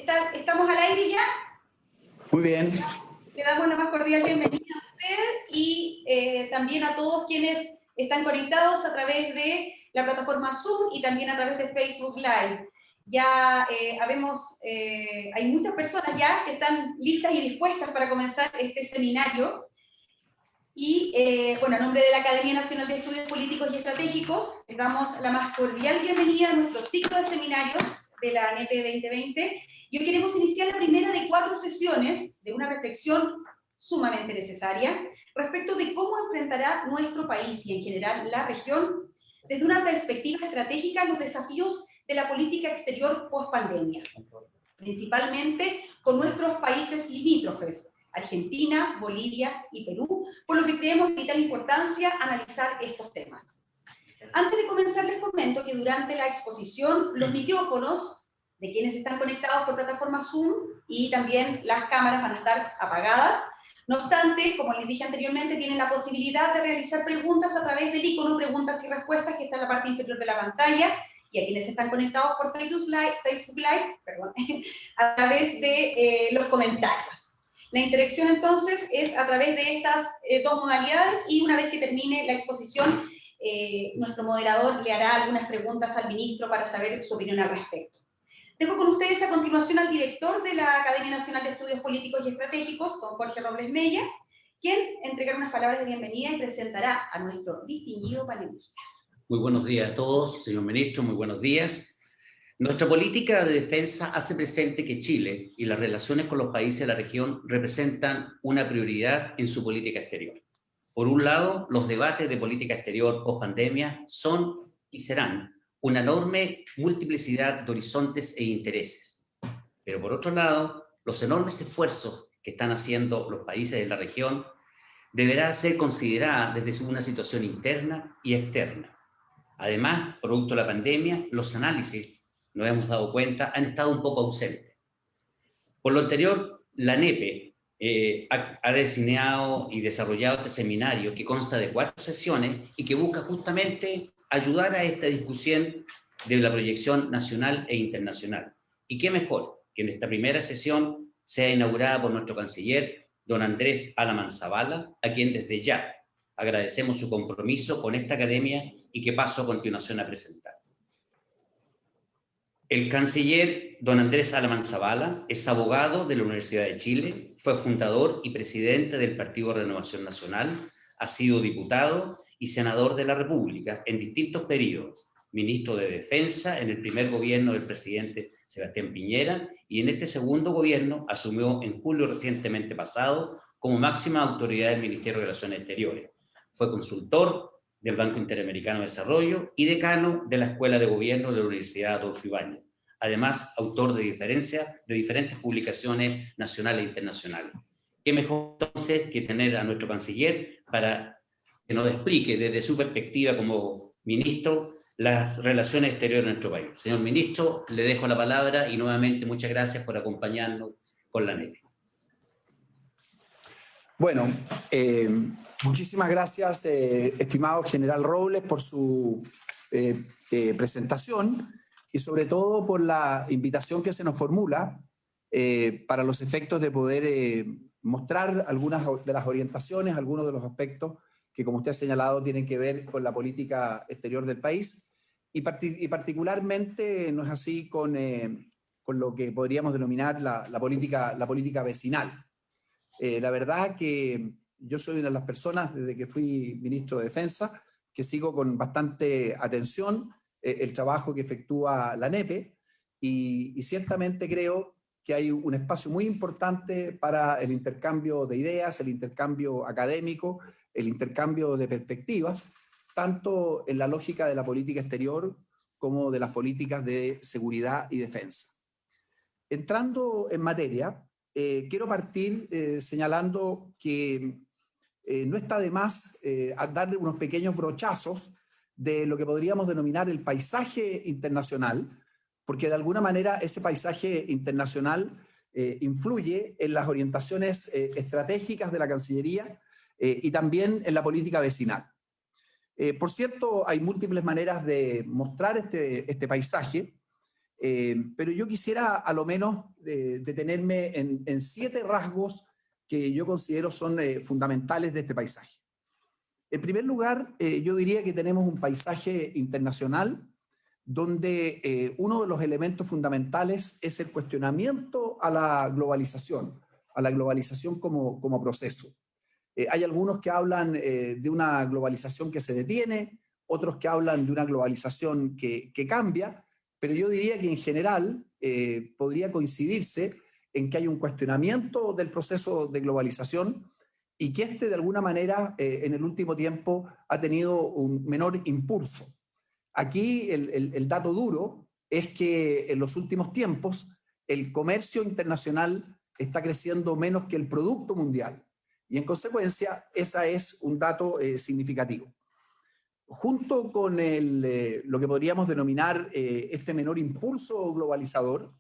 ¿Estamos al aire ya? Muy bien. Le damos la más cordial bienvenida a usted y también a todos quienes están conectados a través de la plataforma Zoom y también a través de Facebook Live. Ya hay muchas personas ya que están listas y dispuestas para comenzar este seminario. Y bueno, a nombre de la Academia Nacional de Estudios Políticos y Estratégicos, les damos la más cordial bienvenida a nuestro ciclo de seminarios de la ANEP 2020. Y hoy queremos iniciar la primera de 4 sesiones de una reflexión sumamente necesaria respecto de cómo enfrentará nuestro país y en general la región desde una perspectiva estratégica los desafíos de la política exterior post-pandemia, principalmente con nuestros países limítrofes, Argentina, Bolivia y Perú, por lo que creemos de vital importancia analizar estos temas. Antes de comenzar les comento que durante la exposición los micrófonos de quienes están conectados por plataforma Zoom y también las cámaras van a estar apagadas. No obstante, como les dije anteriormente, tienen la posibilidad de realizar preguntas a través del icono preguntas y respuestas que está en la parte inferior de la pantalla, y a quienes están conectados por Facebook Live, a través de los comentarios. La interacción entonces es a través de estas 2 modalidades, y una vez que termine la exposición, nuestro moderador le hará algunas preguntas al ministro para saber su opinión al respecto. Dejo con ustedes a continuación al director de la Academia Nacional de Estudios Políticos y Estratégicos, don Jorge Robles Mella, quien entregará unas palabras de bienvenida y presentará a nuestro distinguido panelista. Muy buenos días a todos, señor ministro, muy buenos días. Nuestra política de defensa hace presente que Chile y las relaciones con los países de la región representan una prioridad en su política exterior. Por un lado, los debates de política exterior post-pandemia son y serán una enorme multiplicidad de horizontes e intereses. Pero por otro lado, los enormes esfuerzos que están haciendo los países de la región deberán ser considerados desde una situación interna y externa. Además, producto de la pandemia, los análisis, nos hemos dado cuenta, han estado un poco ausentes. Por lo anterior, la ANEP ha diseñado y desarrollado este seminario que consta de 4 sesiones y que busca justamente ayudar a esta discusión de la proyección nacional e internacional. Y qué mejor que en esta primera sesión sea inaugurada por nuestro canciller, don Andrés Alamanzabala, a quien desde ya agradecemos su compromiso con esta academia y que paso a continuación a presentar. El canciller don Andrés Alamanzabala es abogado de la Universidad de Chile, fue fundador y presidente del Partido Renovación Nacional, ha sido diputado y senador de la República en distintos periodos, ministro de Defensa en el primer gobierno del presidente Sebastián Piñera y en este segundo gobierno asumió en julio recientemente pasado como máxima autoridad del Ministerio de Relaciones Exteriores. Fue consultor del Banco Interamericano de Desarrollo y decano de la Escuela de Gobierno de la Universidad Adolfo Ibáñez. Además, autor de diferentes publicaciones nacionales e internacionales. ¿Qué mejor entonces que tener a nuestro canciller para que nos explique desde su perspectiva como ministro las relaciones exteriores de nuestro país? Señor ministro, le dejo la palabra y nuevamente muchas gracias por acompañarnos con la ANEP. Bueno, muchísimas gracias, estimado general Robles, por su presentación y sobre todo por la invitación que se nos formula para los efectos de poder mostrar algunas de las orientaciones, algunos de los aspectos que, como usted ha señalado, tienen que ver con la política exterior del país y particularmente no es así con lo que podríamos denominar la política vecinal. La verdad que yo soy una de las personas, desde que fui ministro de Defensa, que sigo con bastante atención el trabajo que efectúa la ANEP y ciertamente creo que hay un espacio muy importante para el intercambio de ideas, el intercambio académico, el intercambio de perspectivas, tanto en la lógica de la política exterior como de las políticas de seguridad y defensa. Entrando en materia, quiero partir señalando que no está de más darle unos pequeños brochazos de lo que podríamos denominar el paisaje internacional, porque de alguna manera ese paisaje internacional influye en las orientaciones estratégicas de la Cancillería y también en la política vecinal. Por cierto, hay múltiples maneras de mostrar este paisaje Pero yo quisiera a lo menos detenerme en 7 rasgos que yo considero son fundamentales de este paisaje. En primer lugar, yo diría que tenemos un paisaje internacional donde uno de los elementos fundamentales es el cuestionamiento a la globalización como proceso. Hay algunos que hablan de una globalización que se detiene, otros que hablan de una globalización que cambia, pero yo diría que en general podría coincidirse en que hay un cuestionamiento del proceso de globalización y que de alguna manera en el último tiempo ha tenido un menor impulso. Aquí el dato duro es que en los últimos tiempos el comercio internacional está creciendo menos que el producto mundial y en consecuencia ese es un dato significativo. Junto con lo que podríamos denominar este menor impulso globalizador,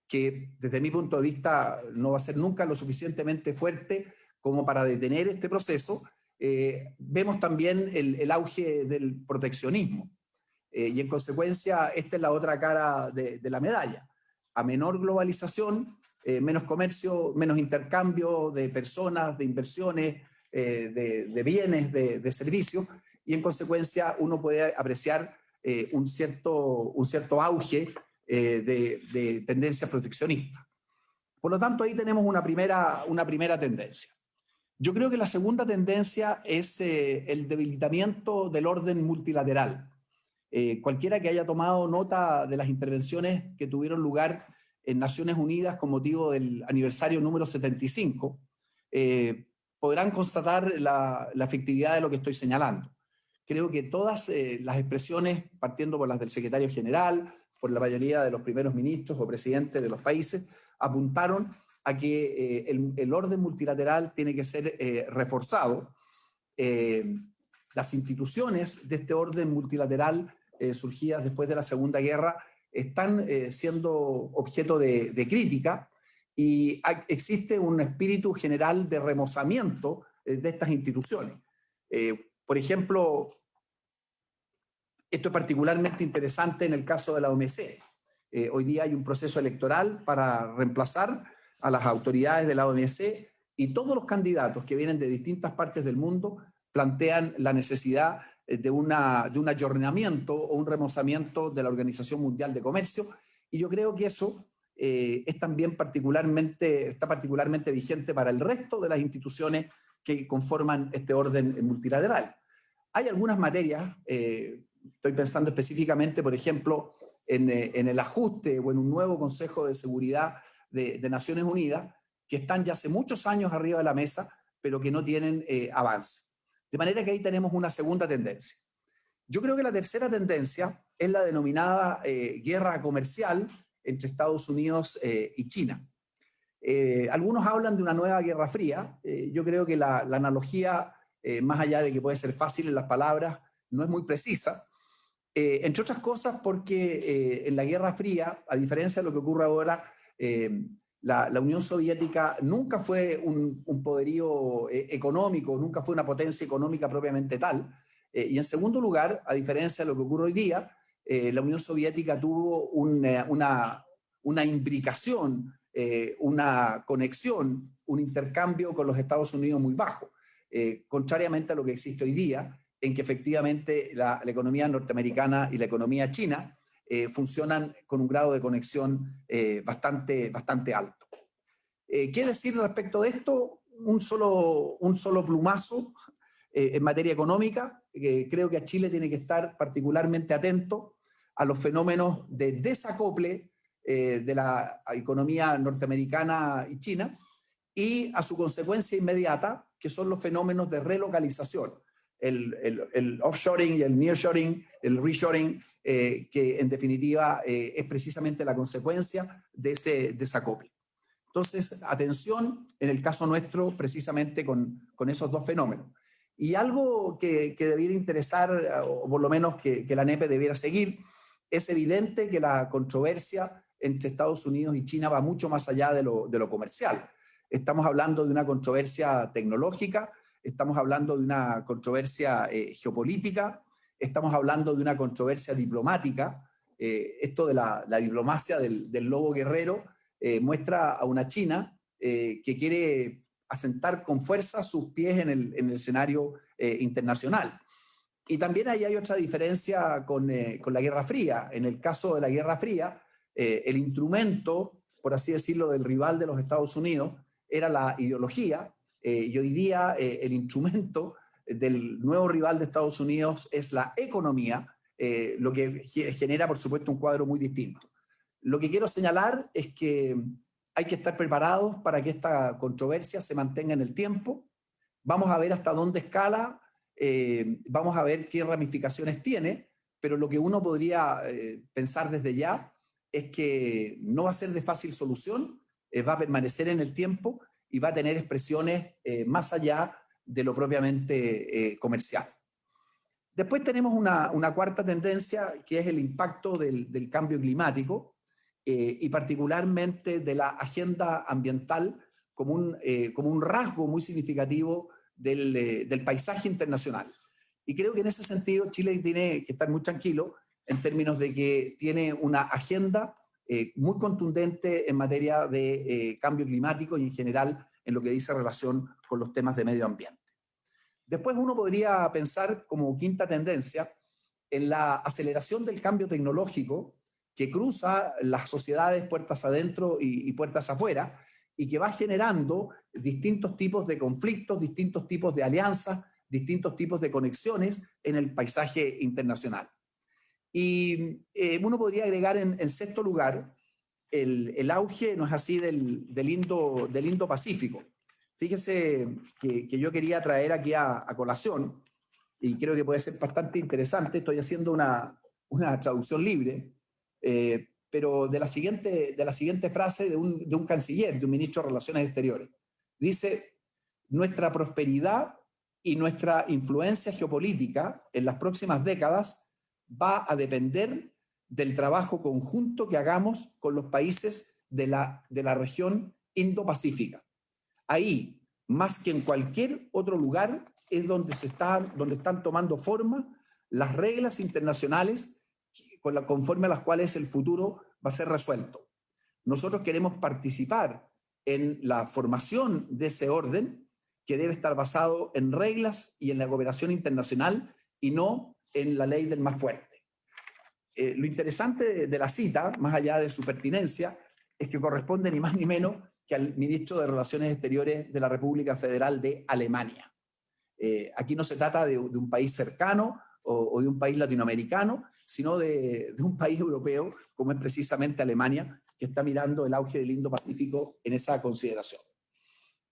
que desde mi punto de vista no va a ser nunca lo suficientemente fuerte como para detener este proceso, vemos también el auge del proteccionismo. Y en consecuencia, esta es la otra cara de la medalla. A menor globalización, menos comercio, menos intercambio de personas, de inversiones, de bienes, de servicios, y en consecuencia uno puede apreciar un cierto auge de tendencias proteccionistas. Por lo tanto, ahí tenemos una primera tendencia. Yo creo que la segunda tendencia es el debilitamiento del orden multilateral. Cualquiera que haya tomado nota de las intervenciones que tuvieron lugar en Naciones Unidas con motivo del aniversario número 75, podrán constatar la efectividad de lo que estoy señalando. Creo que todas las expresiones, partiendo por las del secretario general, por la mayoría de los primeros ministros o presidentes de los países, apuntaron a que el orden multilateral tiene que ser reforzado. Las instituciones de este orden multilateral surgidas después de la Segunda Guerra están siendo objeto de crítica y existe un espíritu general de remozamiento de estas instituciones. Por ejemplo, esto es particularmente interesante en el caso de la OMC. Hoy día hay un proceso electoral para reemplazar a las autoridades de la OMC y todos los candidatos que vienen de distintas partes del mundo plantean la necesidad de un ayornamiento o un remozamiento de la Organización Mundial de Comercio, y yo creo que eso está particularmente vigente para el resto de las instituciones que conforman este orden multilateral. Hay algunas materias, estoy pensando específicamente, por ejemplo, en el ajuste o en un nuevo Consejo de Seguridad de Naciones Unidas, que están ya hace muchos años arriba de la mesa, pero que no tienen avance. De manera que ahí tenemos una segunda tendencia. Yo creo que la tercera tendencia es la denominada guerra comercial entre Estados Unidos y China. Algunos hablan de una nueva guerra fría. Yo creo que la analogía, más allá de que puede ser fácil en las palabras, no es muy precisa. Entre otras cosas porque en la Guerra Fría, a diferencia de lo que ocurre ahora, la Unión Soviética nunca fue un poderío económico, nunca fue una potencia económica propiamente tal. Y en segundo lugar, a diferencia de lo que ocurre hoy día, la Unión Soviética tuvo una imbricación, una conexión, un intercambio con los Estados Unidos muy bajo, contrariamente a lo que existe hoy día, en que efectivamente la economía norteamericana y la economía china funcionan con un grado de conexión bastante alto. ¿Qué decir respecto de esto? Un solo plumazo en materia económica. Creo que a Chile tiene que estar particularmente atento a los fenómenos de desacople de la economía norteamericana y china y a su consecuencia inmediata, que son los fenómenos de relocalización. El offshoring y el nearshoring, el reshoring, que en definitiva es precisamente la consecuencia de ese desacople. Entonces, atención en el caso nuestro precisamente con esos dos fenómenos. Y algo que debiera interesar, o por lo menos que la ANEP debiera seguir, es evidente que la controversia entre Estados Unidos y China va mucho más allá de lo comercial. Estamos hablando de una controversia tecnológica, estamos hablando de una controversia geopolítica, estamos hablando de una controversia diplomática, esto de la diplomacia del lobo guerrero muestra a una China que quiere asentar con fuerza sus pies en el escenario internacional. Y también ahí hay otra diferencia con la Guerra Fría. En el caso de la Guerra Fría, el instrumento, por así decirlo, del rival de los Estados Unidos era la ideología, y hoy día el instrumento del nuevo rival de Estados Unidos es la economía, lo que genera, por supuesto, un cuadro muy distinto. Lo que quiero señalar es que hay que estar preparados para que esta controversia se mantenga en el tiempo. Vamos a ver hasta dónde escala, vamos a ver qué ramificaciones tiene, pero lo que uno podría pensar desde ya es que no va a ser de fácil solución, va a permanecer en el tiempo y va a tener expresiones más allá de lo propiamente comercial. Después tenemos una cuarta tendencia, que es el impacto del cambio climático y particularmente de la agenda ambiental como un rasgo muy significativo del paisaje internacional. Y creo que en ese sentido Chile tiene que estar muy tranquilo en términos de que tiene una agenda muy contundente en materia de cambio climático y en general en lo que dice relación con los temas de medio ambiente. Después uno podría pensar como quinta tendencia en la aceleración del cambio tecnológico que cruza las sociedades puertas adentro y puertas afuera y que va generando distintos tipos de conflictos, distintos tipos de alianzas, distintos tipos de conexiones en el paisaje internacional. Y uno podría agregar en sexto lugar el auge, no es así, del Indo-Pacífico. Fíjese que yo quería traer aquí a colación, y creo que puede ser bastante interesante, estoy haciendo una traducción libre, pero de la siguiente frase de un canciller, de un ministro de Relaciones Exteriores. Dice: nuestra prosperidad y nuestra influencia geopolítica en las próximas décadas va a depender del trabajo conjunto que hagamos con los países de la región Indo-Pacífica. Ahí, más que en cualquier otro lugar, es donde están tomando forma las reglas internacionales conforme a las cuales el futuro va a ser resuelto. Nosotros queremos participar en la formación de ese orden que debe estar basado en reglas y en la cooperación internacional y no en la ley del más fuerte. Lo interesante de la cita, más allá de su pertinencia, es que corresponde ni más ni menos que al ministro de Relaciones Exteriores de la República Federal de Alemania. Aquí no se trata de un país cercano o de un país latinoamericano, sino de un país europeo, como es precisamente Alemania, que está mirando el auge del Indo-Pacífico en esa consideración.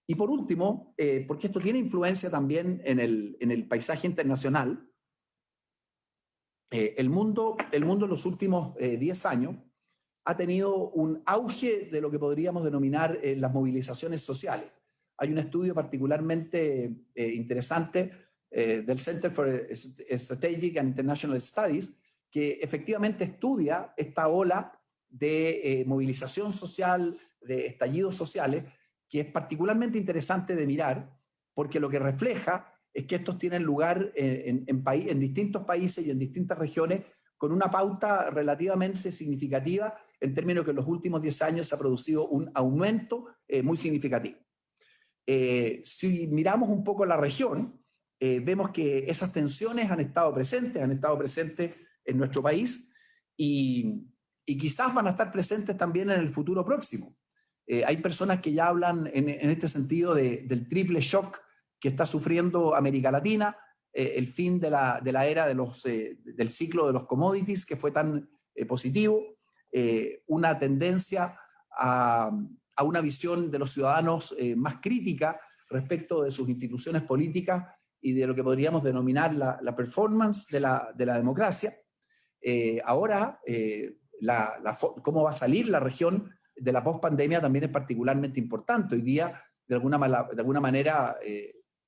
Y por último, porque esto tiene influencia también en el paisaje internacional, el mundo en los últimos 10 años ha tenido un auge de lo que podríamos denominar las movilizaciones sociales. Hay un estudio particularmente interesante del Center for Strategic and International Studies que efectivamente estudia esta ola de movilización social, de estallidos sociales, que es particularmente interesante de mirar porque lo que refleja es que estos tienen lugar en distintos países y en distintas regiones con una pauta relativamente significativa en términos que en los últimos 10 años se ha producido un aumento muy significativo. Si miramos un poco la región, vemos que esas tensiones han estado presentes en nuestro país y quizás van a estar presentes también en el futuro próximo. Hay personas que ya hablan en este sentido del triple shock que está sufriendo América Latina, el fin de la era del ciclo de los commodities que fue tan positivo, una tendencia a una visión de los ciudadanos más crítica respecto de sus instituciones políticas y de lo que podríamos denominar la performance de la democracia. Ahora, cómo va a salir la región de la pospandemia también es particularmente importante. Hoy día, de alguna manera,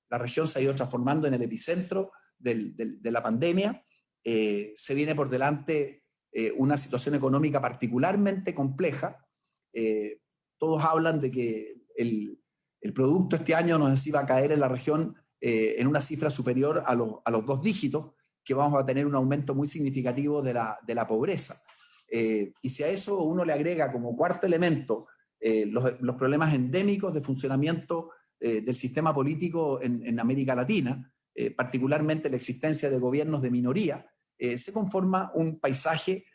la región se ha ido transformando en el epicentro de la pandemia. Se viene por delante una situación económica particularmente compleja. Todos hablan de que el producto este año no sé si va a caer en la región en una cifra superior a los 2 dígitos, que vamos a tener un aumento muy significativo de la pobreza. Y si a eso uno le agrega como cuarto elemento los problemas endémicos de funcionamiento del sistema político en América Latina, particularmente la existencia de gobiernos de minoría, se conforma un paisaje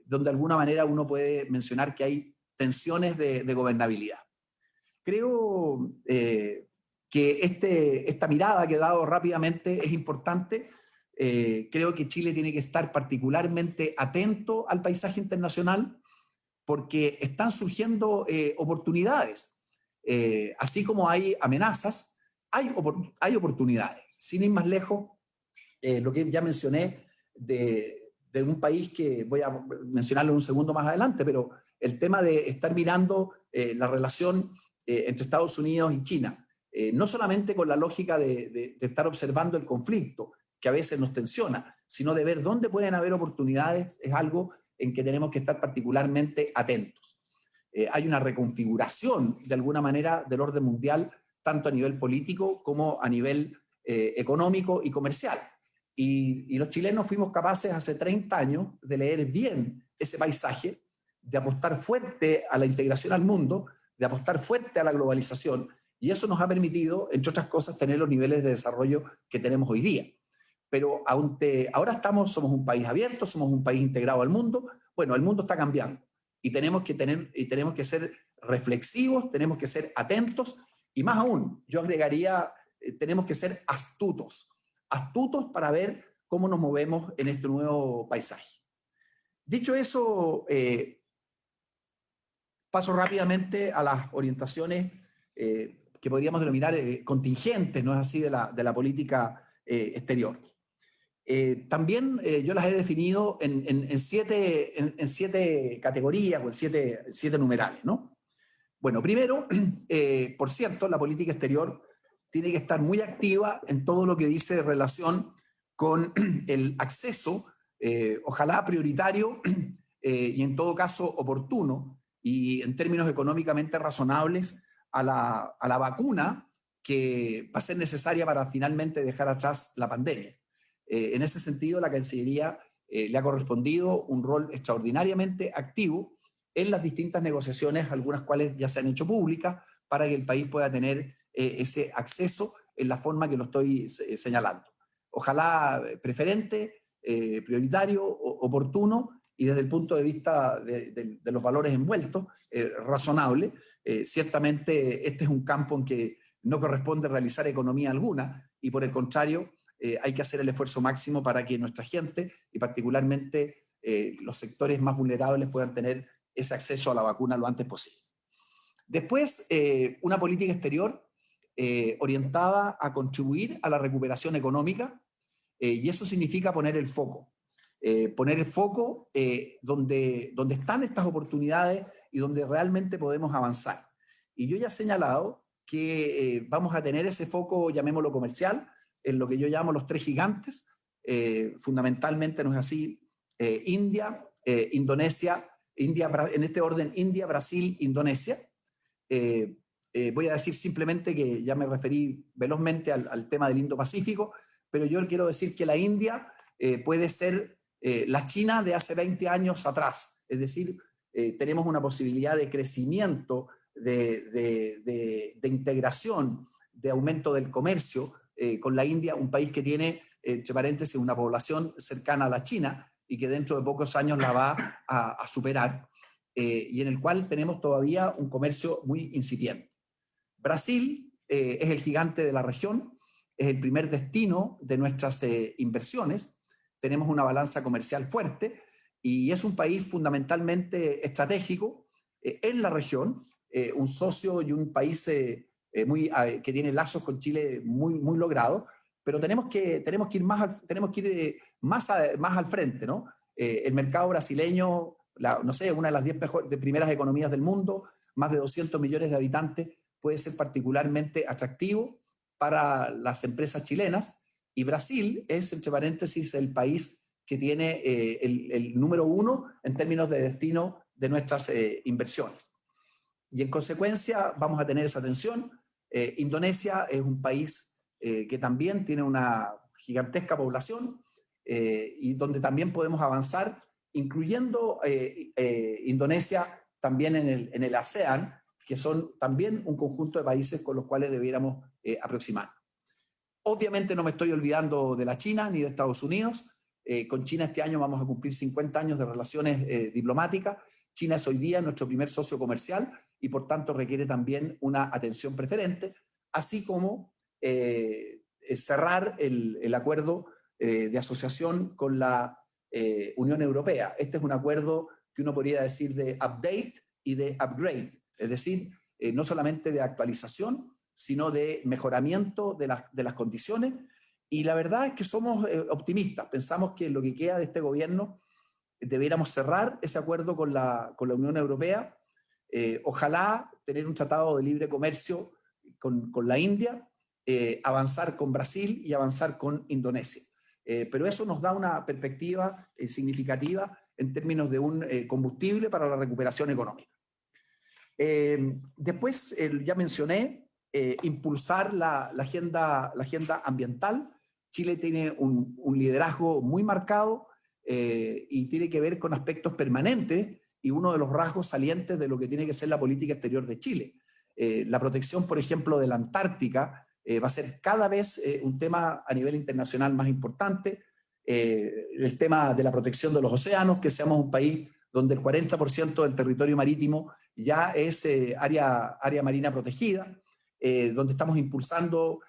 donde de alguna manera uno puede mencionar que hay tensiones de gobernabilidad. Creo que esta mirada que he dado rápidamente es importante. Creo que Chile tiene que estar particularmente atento al paisaje internacional porque están surgiendo oportunidades. Así como hay amenazas, hay oportunidades. Sin ir más lejos, lo que ya mencioné de un país que voy a mencionarlo un segundo más adelante, pero el tema de estar mirando la relación entre Estados Unidos y China, no solamente con la lógica de estar observando el conflicto, que a veces nos tensiona, sino de ver dónde pueden haber oportunidades, es algo en que tenemos que estar particularmente atentos. Hay una reconfiguración, de alguna manera, del orden mundial, tanto a nivel político como a nivel económico y comercial. Y los chilenos fuimos capaces hace 30 años de leer bien ese paisaje, de apostar fuerte a la integración al mundo, de apostar fuerte a la globalización, y eso nos ha permitido, entre otras cosas, tener los niveles de desarrollo que tenemos hoy día. Pero ahora somos un país abierto, somos un país integrado al mundo. Bueno, el mundo está cambiando y tenemos que ser reflexivos, tenemos que ser atentos y más aún, yo agregaría, tenemos que ser astutos para ver cómo nos movemos en este nuevo paisaje. Dicho eso, paso rápidamente a las orientaciones que podríamos denominar contingentes, ¿no es así?, de la política exterior. También yo las he definido en siete categorías o en siete numerales, ¿no? Bueno, primero, por cierto, la política exterior tiene que estar muy activa en todo lo que dice relación con el acceso, ojalá prioritario y en todo caso oportuno y en términos económicamente razonables a la vacuna que va a ser necesaria para finalmente dejar atrás la pandemia. En ese sentido, la Cancillería le ha correspondido un rol extraordinariamente activo en las distintas negociaciones, algunas cuales ya se han hecho públicas, para que el país pueda tener ese acceso en la forma que lo estoy señalando. Ojalá preferente, prioritario, oportuno y desde el punto de vista de los valores envueltos, razonable. Ciertamente este es un campo en que no corresponde realizar economía alguna y por el contrario hay que hacer el esfuerzo máximo para que nuestra gente y particularmente los sectores más vulnerables puedan tener ese acceso a la vacuna lo antes posible. Después, una política exterior orientada a contribuir a la recuperación económica y eso significa poner el foco. Donde están estas oportunidades y donde realmente podemos avanzar. Y yo ya he señalado que vamos a tener ese foco, llamémoslo comercial, en lo que yo llamo los tres gigantes, fundamentalmente, ¿no es así? India, Indonesia, en este orden, India, Brasil, Indonesia. Voy a decir simplemente que ya me referí velozmente al tema del Indo-Pacífico, pero yo quiero decir que la India puede ser la China de hace 20 años atrás. Es decir, tenemos una posibilidad de crecimiento, de integración, de aumento del comercio con la India, un país que tiene, entre paréntesis, una población cercana a la China y que dentro de pocos años la va a superar, y en el cual tenemos todavía un comercio muy incipiente. Brasil es el gigante de la región, es el primer destino de nuestras inversiones, tenemos una balanza comercial fuerte y es un país fundamentalmente estratégico en la región, un socio y un país que tiene lazos con Chile muy logrados, pero tenemos que ir más al frente, ¿no? El mercado brasileño, no sé, una de las 10 primeras economías del mundo, más de 200 millones de habitantes, puede ser particularmente atractivo para las empresas chilenas, y Brasil es, entre paréntesis, el país que tiene el número 1 en términos de destino de nuestras inversiones. Y en consecuencia vamos a tener esa tensión. Indonesia es un país que también tiene una gigantesca población y donde también podemos avanzar incluyendo Indonesia también en el ASEAN, que son también un conjunto de países con los cuales debiéramos aproximar. Obviamente no me estoy olvidando de la China ni de Estados Unidos. Con China este año vamos a cumplir 50 años de relaciones diplomáticas. China es hoy día nuestro primer socio comercial y por tanto requiere también una atención preferente, así como cerrar el acuerdo de asociación con la Unión Europea. Este es un acuerdo que uno podría decir de update y de upgrade, es decir, no solamente de actualización, sino de mejoramiento de las condiciones. Y la verdad es que somos optimistas. Pensamos que en lo que queda de este gobierno debiéramos cerrar ese acuerdo con la Unión Europea. Ojalá tener un tratado de libre comercio con la India, avanzar con Brasil y avanzar con Indonesia. Pero eso nos da una perspectiva significativa en términos de un combustible para la recuperación económica. Después, ya mencioné, impulsar la agenda ambiental. Chile tiene un liderazgo muy marcado y tiene que ver con aspectos permanentes y uno de los rasgos salientes de lo que tiene que ser la política exterior de Chile. La protección, por ejemplo, de la Antártica va a ser cada vez un tema a nivel internacional más importante. El tema de la protección de los océanos, que seamos un país donde el 40% del territorio marítimo ya es área marina protegida, donde estamos impulsando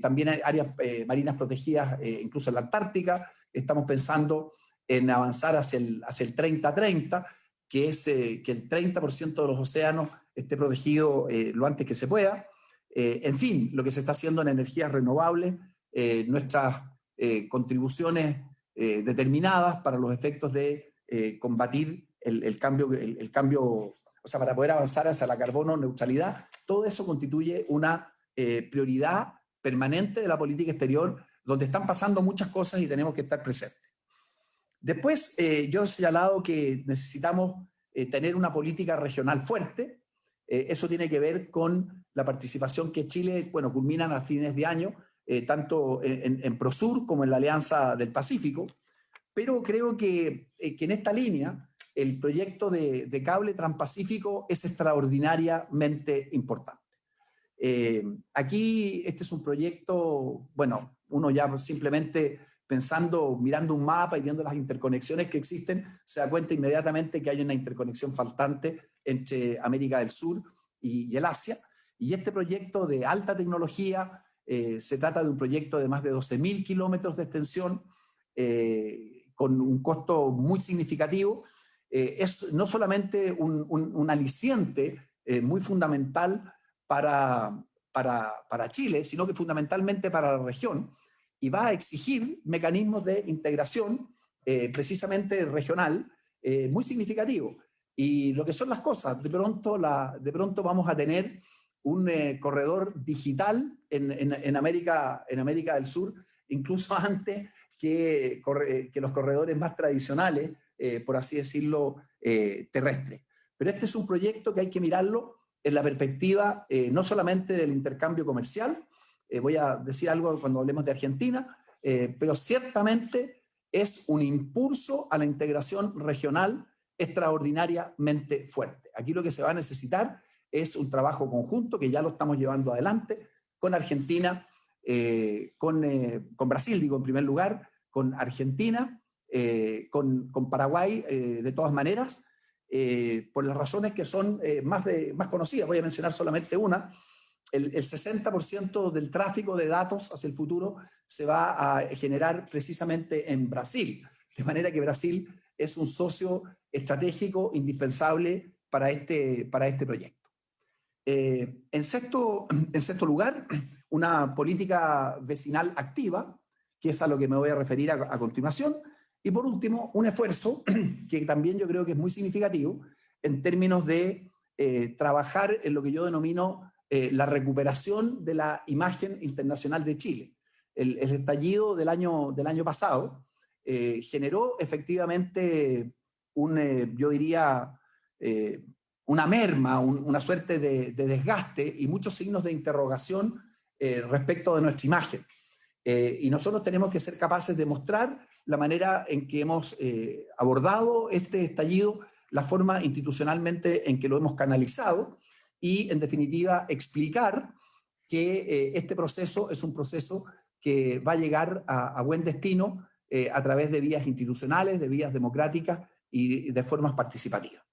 también áreas marinas protegidas, incluso en la Antártica. Estamos pensando en avanzar hacia el 30-30, que es que el 30% de los océanos esté protegido lo antes que se pueda. En fin, lo que se está haciendo en energías renovables, nuestras contribuciones determinadas para los efectos de combatir el cambio, o sea, para poder avanzar hacia la carbono neutralidad. Todo eso constituye una prioridad permanente de la política exterior, donde están pasando muchas cosas y tenemos que estar presentes. Después, yo he señalado que necesitamos tener una política regional fuerte. Eso tiene que ver con la participación que Chile, culminan a fines de año, tanto en Prosur como en la Alianza del Pacífico. Pero creo que en esta línea el proyecto de cable transpacífico es extraordinariamente importante. Aquí este es un proyecto, uno ya simplemente pensando, mirando un mapa y viendo las interconexiones que existen, se da cuenta inmediatamente que hay una interconexión faltante entre América del Sur y el Asia. Y este proyecto de alta tecnología, se trata de un proyecto de más de 12.000 kilómetros de extensión, con un costo muy significativo. Es no solamente un aliciente muy fundamental para Chile, sino que fundamentalmente para la región, y va a exigir mecanismos de integración precisamente regional muy significativos. Y lo que son las cosas, de pronto vamos a tener un corredor digital en América del Sur, incluso antes que los corredores más tradicionales, por así decirlo, terrestres. Pero este es un proyecto que hay que mirarlo en la perspectiva no solamente del intercambio comercial. Voy a decir algo cuando hablemos de Argentina, pero ciertamente es un impulso a la integración regional extraordinariamente fuerte. Aquí lo que se va a necesitar es un trabajo conjunto, que ya lo estamos llevando adelante, con Argentina, con Brasil, digo, en primer lugar, con Argentina, con Paraguay, de todas maneras, por las razones que son más conocidas. Voy a mencionar solamente una. El 60% del tráfico de datos hacia el futuro se va a generar precisamente en Brasil, de manera que Brasil es un socio estratégico indispensable para este proyecto. En sexto lugar, una política vecinal activa, que es a lo que me voy a referir a continuación. Y por último, un esfuerzo que también yo creo que es muy significativo en términos de trabajar en lo que yo denomino la recuperación de la imagen internacional de Chile. El estallido del año pasado generó efectivamente yo diría, una merma, una suerte de desgaste y muchos signos de interrogación respecto de nuestra imagen. Y nosotros tenemos que ser capaces de mostrar la manera en que hemos abordado este estallido, la forma institucionalmente en que lo hemos canalizado y, en definitiva, explicar que este proceso es un proceso que va a llegar a buen destino a través de vías institucionales, de vías democráticas y de formas participativas.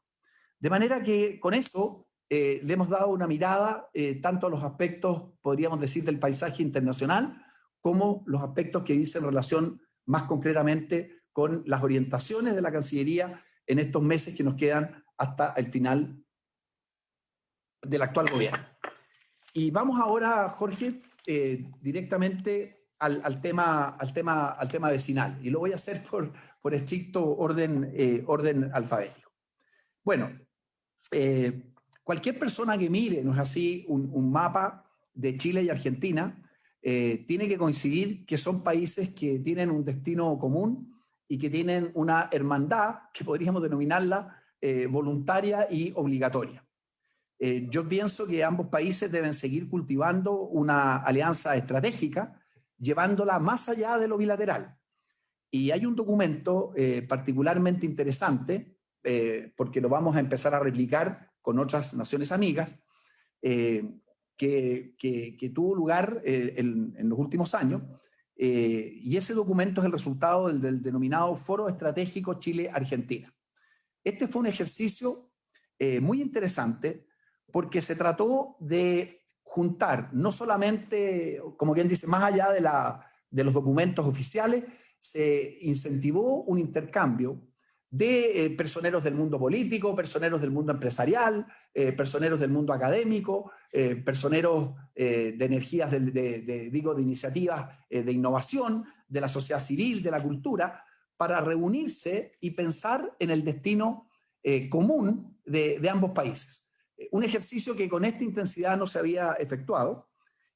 De manera que con eso le hemos dado una mirada tanto a los aspectos, podríamos decir, del paisaje internacional, como los aspectos que dicen relación más concretamente con las orientaciones de la Cancillería en estos meses que nos quedan hasta el final del actual gobierno. Y vamos ahora, Jorge, directamente al tema vecinal, y lo voy a hacer por estricto orden alfabético. Bueno, cualquier persona que mire, no es así, un mapa de Chile y Argentina, tiene que coincidir que son países que tienen un destino común y que tienen una hermandad que podríamos denominarla voluntaria y obligatoria. Yo pienso que ambos países deben seguir cultivando una alianza estratégica, llevándola más allá de lo bilateral. Y hay un documento particularmente interesante, porque lo vamos a empezar a replicar con otras naciones amigas, que tuvo lugar en los últimos años, y ese documento es el resultado del denominado Foro Estratégico Chile-Argentina. Este fue un ejercicio muy interesante porque se trató de juntar, no solamente, como quien dice, más allá de los documentos oficiales, se incentivó un intercambio de personeros del mundo político, personeros del mundo empresarial, personeros del mundo académico, personeros de energías, de iniciativas de innovación, de la sociedad civil, de la cultura, para reunirse y pensar en el destino común de ambos países. Un ejercicio que con esta intensidad no se había efectuado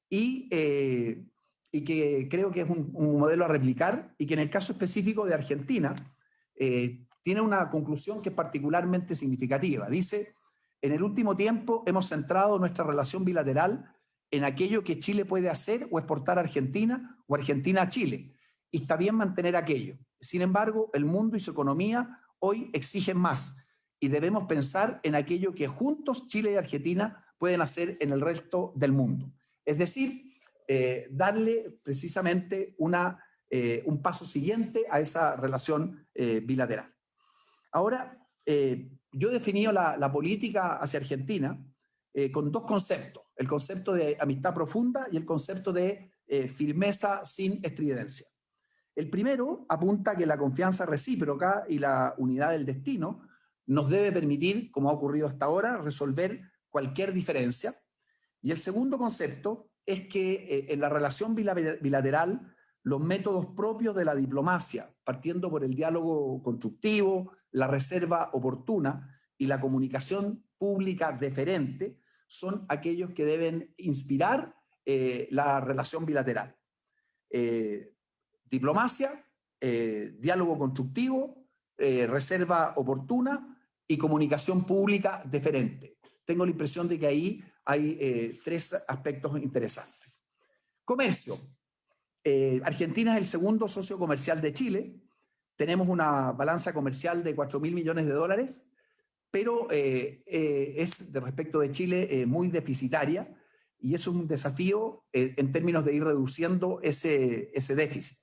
y que creo que es un modelo a replicar, y que en el caso específico de Argentina tiene una conclusión que es particularmente significativa. Dice: en el último tiempo hemos centrado nuestra relación bilateral en aquello que Chile puede hacer o exportar a Argentina o Argentina a Chile, y está bien mantener aquello. Sin embargo, el mundo y su economía hoy exigen más, y debemos pensar en aquello que juntos Chile y Argentina pueden hacer en el resto del mundo. Es decir, darle precisamente un paso siguiente a esa relación bilateral. Ahora, yo he definido la política hacia Argentina con dos conceptos: el concepto de amistad profunda y el concepto de firmeza sin estridencia. El primero apunta a que la confianza recíproca y la unidad del destino nos debe permitir, como ha ocurrido hasta ahora, resolver cualquier diferencia. Y el segundo concepto es que en la relación bilateral, los métodos propios de la diplomacia, partiendo por el diálogo constructivo, la reserva oportuna y la comunicación pública deferente, son aquellos que deben inspirar la relación bilateral. Diplomacia, diálogo constructivo, reserva oportuna y comunicación pública deferente. Tengo la impresión de que ahí hay tres aspectos interesantes. Comercio. Argentina es el segundo socio comercial de Chile. Tenemos una balanza comercial de 4.000 millones de dólares, pero es, de respecto de Chile, muy deficitaria, y eso es un desafío en términos de ir reduciendo ese déficit.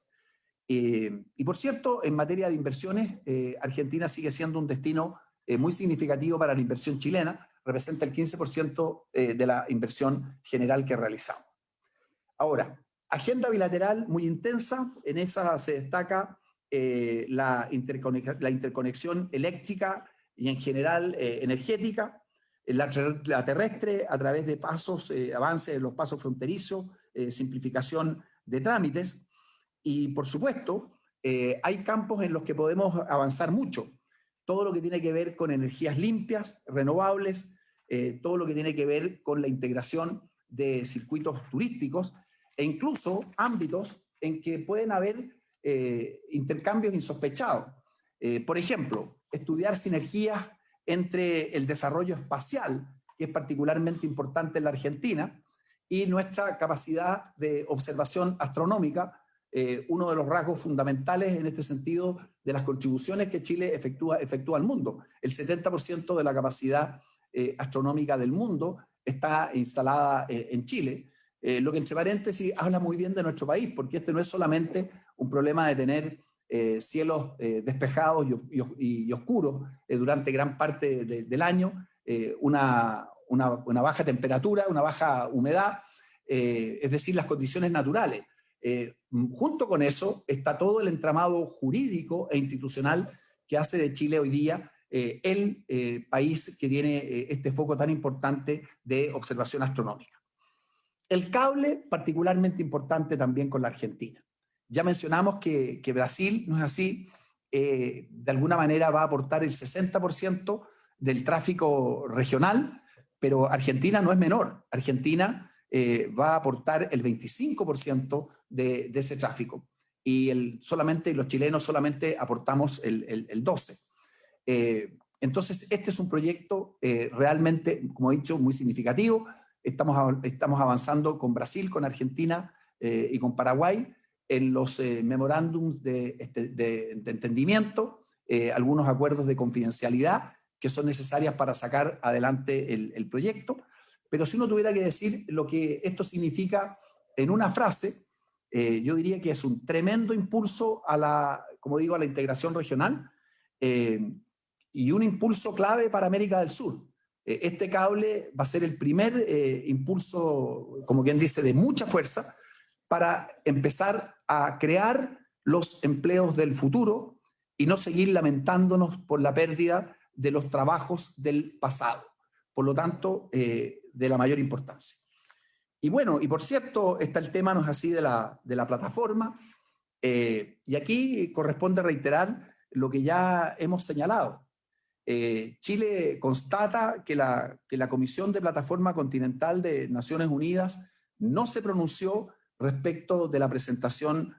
Y por cierto, en materia de inversiones, Argentina sigue siendo un destino muy significativo para la inversión chilena, representa el 15% de la inversión general que realizamos. Ahora, agenda bilateral muy intensa, en esa se destaca la interconexión eléctrica y en general energética, la terrestre a través de avances en los pasos fronterizos, simplificación de trámites, y por supuesto hay campos en los que podemos avanzar mucho. Todo lo que tiene que ver con energías limpias, renovables, todo lo que tiene que ver con la integración de circuitos turísticos e incluso ámbitos en que pueden haber intercambios insospechados. Por ejemplo, estudiar sinergias entre el desarrollo espacial, que es particularmente importante en la Argentina, y nuestra capacidad de observación astronómica uno de los rasgos fundamentales en este sentido de las contribuciones que Chile efectúa al mundo. El 70% de la capacidad astronómica del mundo está instalada en Chile, lo que entre paréntesis habla muy bien de nuestro país, porque este no es solamente un problema de tener cielos despejados y oscuros durante gran parte del año, una baja temperatura, una baja humedad, es decir, las condiciones naturales. Junto con eso está todo el entramado jurídico e institucional que hace de Chile hoy día el país que tiene este foco tan importante de observación astronómica. El cable, particularmente importante también con la Argentina. Ya mencionamos que Brasil, no es así, de alguna manera va a aportar el 60% del tráfico regional, pero Argentina no es menor. Argentina va a aportar el 25% de ese tráfico y los chilenos solamente aportamos el 12%. Entonces, este es un proyecto realmente, como he dicho, muy significativo. Estamos avanzando con Brasil, con Argentina y con Paraguay en los memorándums de entendimiento, algunos acuerdos de confidencialidad que son necesarias para sacar adelante el proyecto. Pero si uno tuviera que decir lo que esto significa en una frase, yo diría que es un tremendo impulso a la integración regional y un impulso clave para América del Sur. Este cable va a ser el primer impulso, como quien dice, de mucha fuerza para empezar a crear los empleos del futuro y no seguir lamentándonos por la pérdida de los trabajos del pasado. Por lo tanto, de la mayor importancia. Y bueno, y por cierto, está el tema, no es así, de la plataforma, y aquí corresponde reiterar lo que ya hemos señalado. Chile constata que la Comisión de Plataforma Continental de Naciones Unidas no se pronunció respecto de la presentación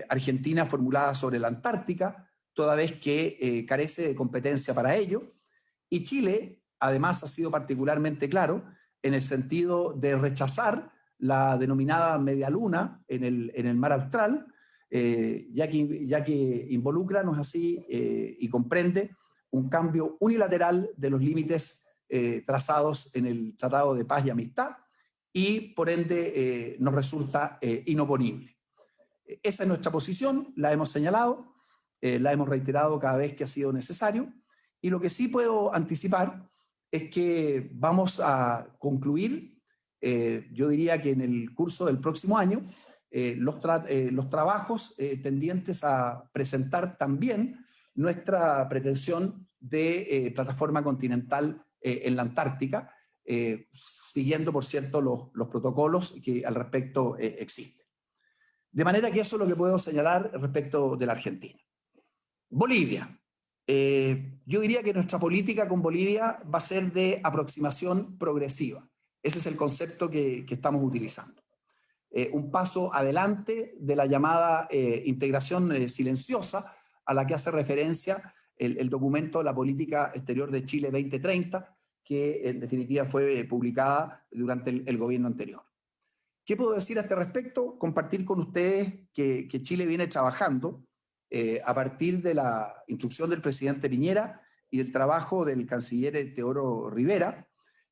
argentina formulada sobre la Antártica, toda vez que carece de competencia para ello, y Chile además ha sido particularmente claro en el sentido de rechazar la denominada media luna en el mar Austral, ya que involucra, no es así, y comprende un cambio unilateral de los límites trazados en el Tratado de Paz y Amistad y por ende nos resulta inoponible. Esa es nuestra posición, la hemos señalado, la hemos reiterado cada vez que ha sido necesario, y lo que sí puedo anticipar es que vamos a concluir, yo diría que en el curso del próximo año, los trabajos tendientes a presentar también nuestra pretensión de plataforma continental en la Antártica, siguiendo, por cierto, los protocolos que al respecto existen. De manera que eso es lo que puedo señalar respecto de la Argentina. Bolivia. Yo diría que nuestra política con Bolivia va a ser de aproximación progresiva. Ese es el concepto que estamos utilizando. Un paso adelante de la llamada integración silenciosa a la que hace referencia el documento de la Política Exterior de Chile 2030, que en definitiva fue publicada durante el gobierno anterior. ¿Qué puedo decir a este respecto? Compartir con ustedes que Chile viene trabajando a partir de la instrucción del presidente Piñera y del trabajo del canciller Teodoro Rivera,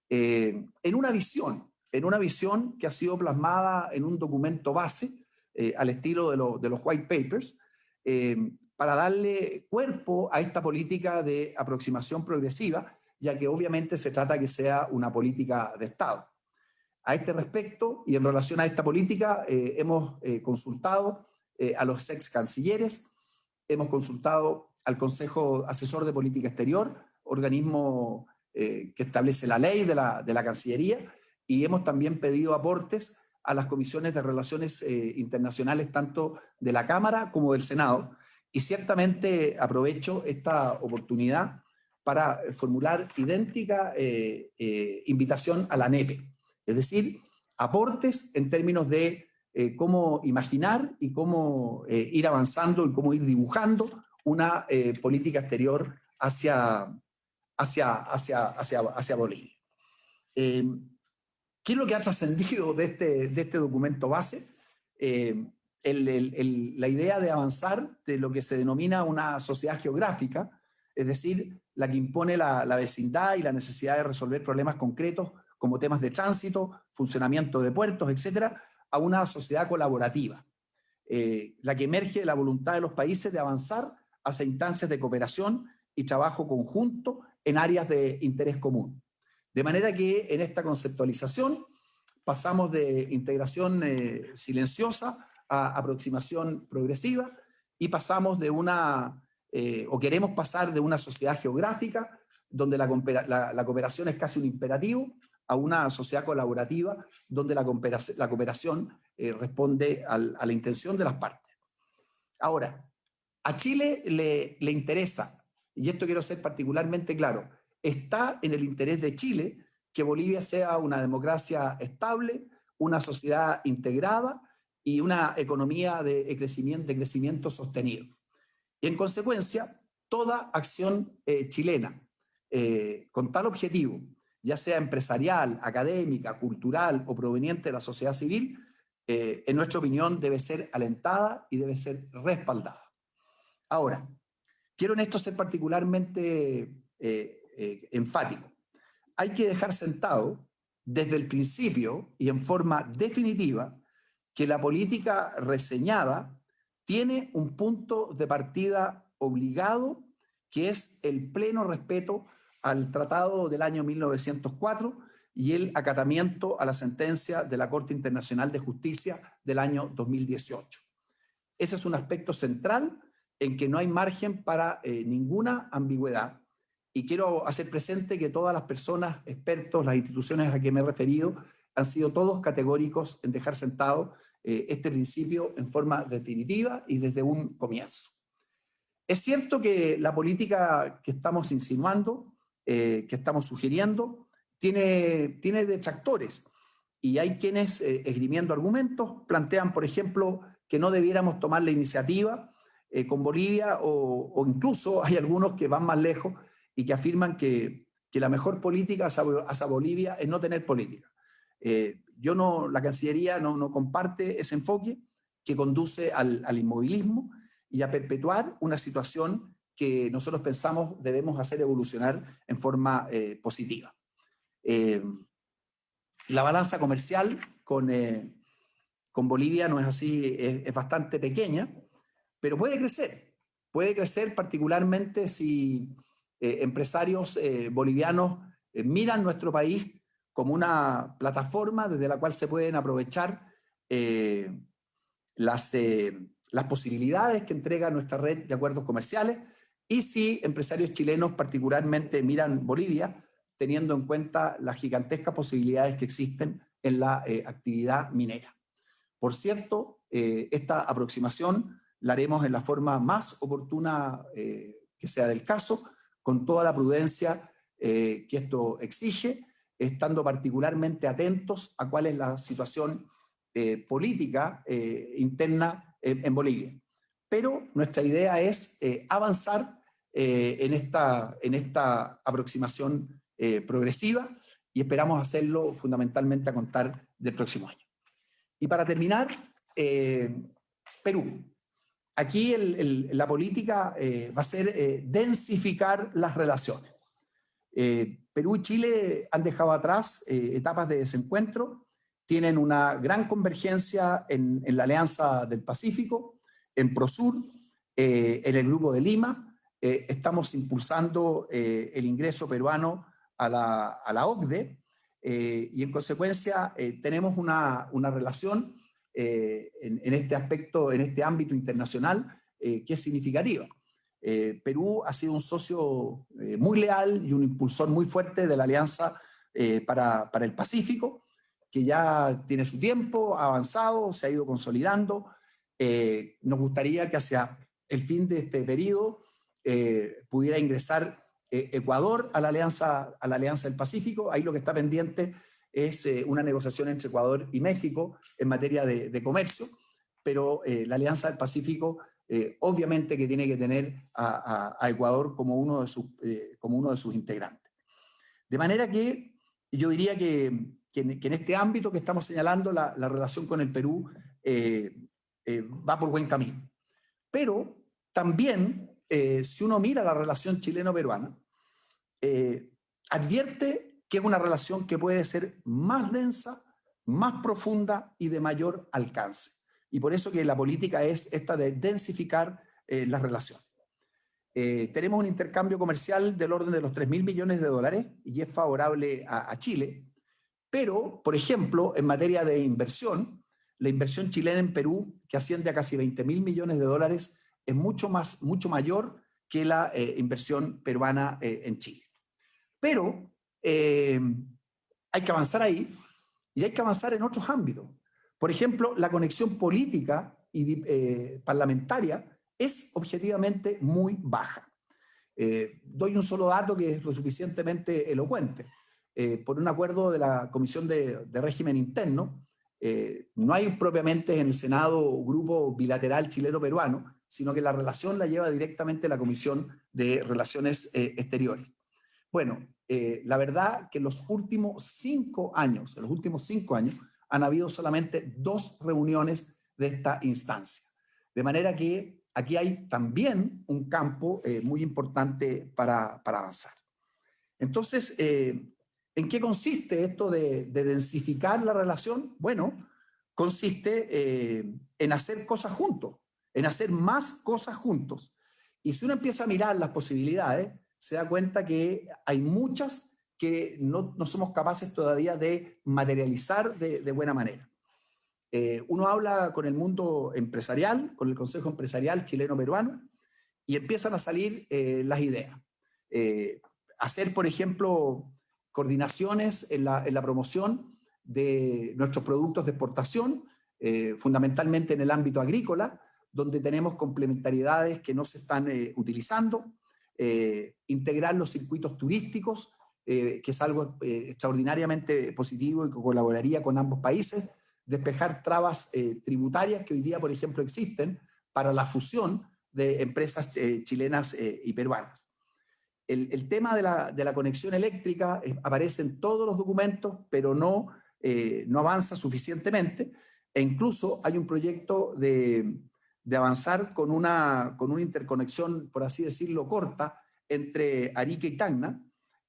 en una visión que ha sido plasmada en un documento base al estilo de los white papers, para darle cuerpo a esta política de aproximación progresiva, ya que obviamente se trata que sea una política de Estado. A este respecto y en relación a esta política hemos consultado a los ex cancilleres, hemos consultado al Consejo Asesor de Política Exterior, organismo que establece la ley de la Cancillería, y hemos también pedido aportes a las comisiones de relaciones internacionales tanto de la Cámara como del Senado. Y ciertamente aprovecho esta oportunidad para formular idéntica invitación a la NEPE. Es decir, aportes en términos de cómo imaginar y cómo ir avanzando y cómo ir dibujando una política exterior hacia Bolivia. ¿Qué es lo que ha trascendido de este documento base? la idea de avanzar de lo que se denomina una sociedad geográfica, es decir, la que impone la vecindad y la necesidad de resolver problemas concretos como temas de tránsito, funcionamiento de puertos, etcétera, a una sociedad colaborativa, la que emerge de la voluntad de los países de avanzar hacia instancias de cooperación y trabajo conjunto en áreas de interés común. De manera que en esta conceptualización pasamos de integración silenciosa a aproximación progresiva y pasamos de o queremos pasar de una sociedad geográfica donde la cooperación es casi un imperativo a una sociedad colaborativa donde la cooperación responde a la intención de las partes. Ahora, a Chile le interesa, y esto quiero ser particularmente claro, está en el interés de Chile que Bolivia sea una democracia estable, una sociedad integrada y una economía de crecimiento sostenido. Y en consecuencia, toda acción chilena con tal objetivo, ya sea empresarial, académica, cultural o proveniente de la sociedad civil, en nuestra opinión debe ser alentada y debe ser respaldada. Ahora, quiero en esto ser particularmente enfático. Hay que dejar sentado desde el principio y en forma definitiva que la política reseñada tiene un punto de partida obligado, que es el pleno respeto al Tratado del año 1904 y el acatamiento a la sentencia de la Corte Internacional de Justicia del año 2018. Ese es un aspecto central en que no hay margen para ninguna ambigüedad. Y quiero hacer presente que todas las personas, expertos, las instituciones a que me he referido, han sido todos categóricos en dejar sentado este principio en forma definitiva y desde un comienzo. Es cierto que la política que estamos insinuando, que estamos sugiriendo, tiene detractores. Y hay quienes, esgrimiendo argumentos, plantean, por ejemplo, que no debiéramos tomar la iniciativa con Bolivia o incluso hay algunos que van más lejos y que afirman que la mejor política hacia Bolivia es no tener política. La Cancillería no comparte ese enfoque que conduce al inmovilismo y a perpetuar una situación que nosotros pensamos debemos hacer evolucionar en forma positiva. La balanza comercial con Bolivia no es así, es bastante pequeña, pero puede crecer particularmente si empresarios bolivianos miran nuestro país como una plataforma desde la cual se pueden aprovechar las posibilidades que entrega nuestra red de acuerdos comerciales y si empresarios chilenos particularmente miran Bolivia teniendo en cuenta las gigantescas posibilidades que existen en la actividad minera. Por cierto, esta aproximación la haremos en la forma más oportuna que sea del caso, con toda la prudencia que esto exige, estando particularmente atentos a cuál es la situación política interna en Bolivia. Pero nuestra idea es avanzar en esta aproximación progresiva y esperamos hacerlo fundamentalmente a contar del próximo año. Y para terminar, Perú. Aquí la política va a ser densificar las relaciones. Perú y Chile han dejado atrás etapas de desencuentro, tienen una gran convergencia en la Alianza del Pacífico, en Prosur, en el Grupo de Lima. Estamos impulsando el ingreso peruano a la OCDE y en consecuencia tenemos una relación en este aspecto, en este ámbito internacional que es significativa. Perú ha sido un socio muy leal y un impulsor muy fuerte de la Alianza para el Pacífico, que ya tiene su tiempo, ha avanzado, se ha ido consolidando. Nos gustaría que hacia el fin de este periodo pudiera ingresar Ecuador a la Alianza del Pacífico. Ahí lo que está pendiente es una negociación entre Ecuador y México en materia de comercio, pero la Alianza del Pacífico obviamente que tiene que tener a Ecuador como uno de sus integrantes. De manera que yo diría que en este ámbito que estamos señalando, la relación con el Perú va por buen camino. Pero también, si uno mira la relación chileno-peruana, advierte que es una relación que puede ser más densa, más profunda y de mayor alcance. Y por eso que la política es esta de densificar las relaciones. Tenemos un intercambio comercial del orden de los 3.000 millones de dólares y es favorable a Chile, pero, por ejemplo, en materia de inversión, la inversión chilena en Perú, que asciende a casi 20.000 millones de dólares, es mucho mayor que la inversión peruana en Chile. Pero hay que avanzar ahí y hay que avanzar en otros ámbitos. Por ejemplo, la conexión política y parlamentaria es objetivamente muy baja. Doy un solo dato que es lo suficientemente elocuente. Por un acuerdo de la Comisión de Régimen Interno, no hay propiamente en el Senado un grupo bilateral chileno-peruano, sino que la relación la lleva directamente la Comisión de Relaciones Exteriores. Bueno, la verdad que en los últimos 5 años, han habido solamente 2 reuniones de esta instancia. De manera que aquí hay también un campo muy importante para avanzar. Entonces, ¿en qué consiste esto de densificar la relación? Bueno, consiste en hacer cosas juntos, en hacer más cosas juntos. Y si uno empieza a mirar las posibilidades, se da cuenta que hay muchas que no somos capaces todavía de materializar de buena manera. Uno habla con el mundo empresarial, con el Consejo Empresarial chileno-peruano, y empiezan a salir las ideas. Hacer, por ejemplo, coordinaciones en la promoción de nuestros productos de exportación, fundamentalmente en el ámbito agrícola, donde tenemos complementariedades que no se están utilizando, integrar los circuitos turísticos, que es algo extraordinariamente positivo y que colaboraría con ambos países, despejar trabas tributarias que hoy día, por ejemplo, existen para la fusión de empresas chilenas y peruanas. El tema de la conexión eléctrica aparece en todos los documentos, pero no avanza suficientemente, e incluso hay un proyecto de avanzar con una interconexión, por así decirlo, corta, entre Arica y Tacna,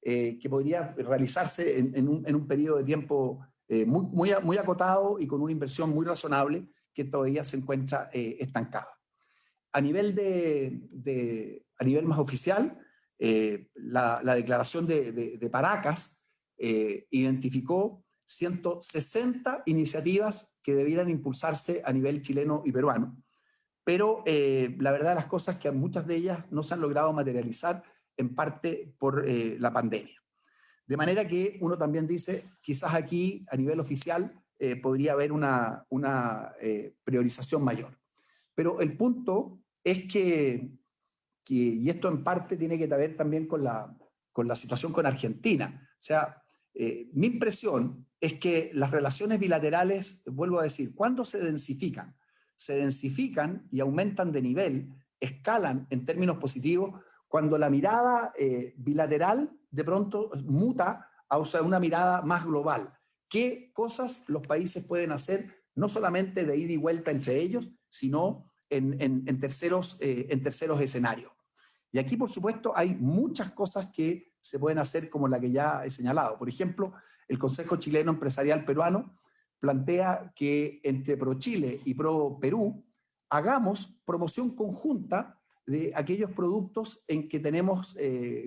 que podría realizarse en un periodo de tiempo muy acotado y con una inversión muy razonable que todavía se encuentra estancada. A nivel más oficial, la declaración de Paracas identificó 160 iniciativas que debieran impulsarse a nivel chileno y peruano, pero la verdad de las cosas es que muchas de ellas no se han logrado materializar, en parte por la pandemia. De manera que uno también dice, quizás aquí a nivel oficial podría haber una priorización mayor. Pero el punto es y esto en parte tiene que ver también con la situación con Argentina. O sea, mi impresión es que las relaciones bilaterales, vuelvo a decir, ¿cuándo se densifican? Se densifican y aumentan de nivel, escalan en términos positivos, cuando la mirada bilateral de pronto muta a una mirada más global. ¿Qué cosas los países pueden hacer, no solamente de ida y vuelta entre ellos, sino en terceros escenarios? Y aquí, por supuesto, hay muchas cosas que se pueden hacer, como la que ya he señalado. Por ejemplo, el Consejo Chileno Empresarial Peruano plantea que entre ProChile y ProPerú hagamos promoción conjunta de aquellos productos en que tenemos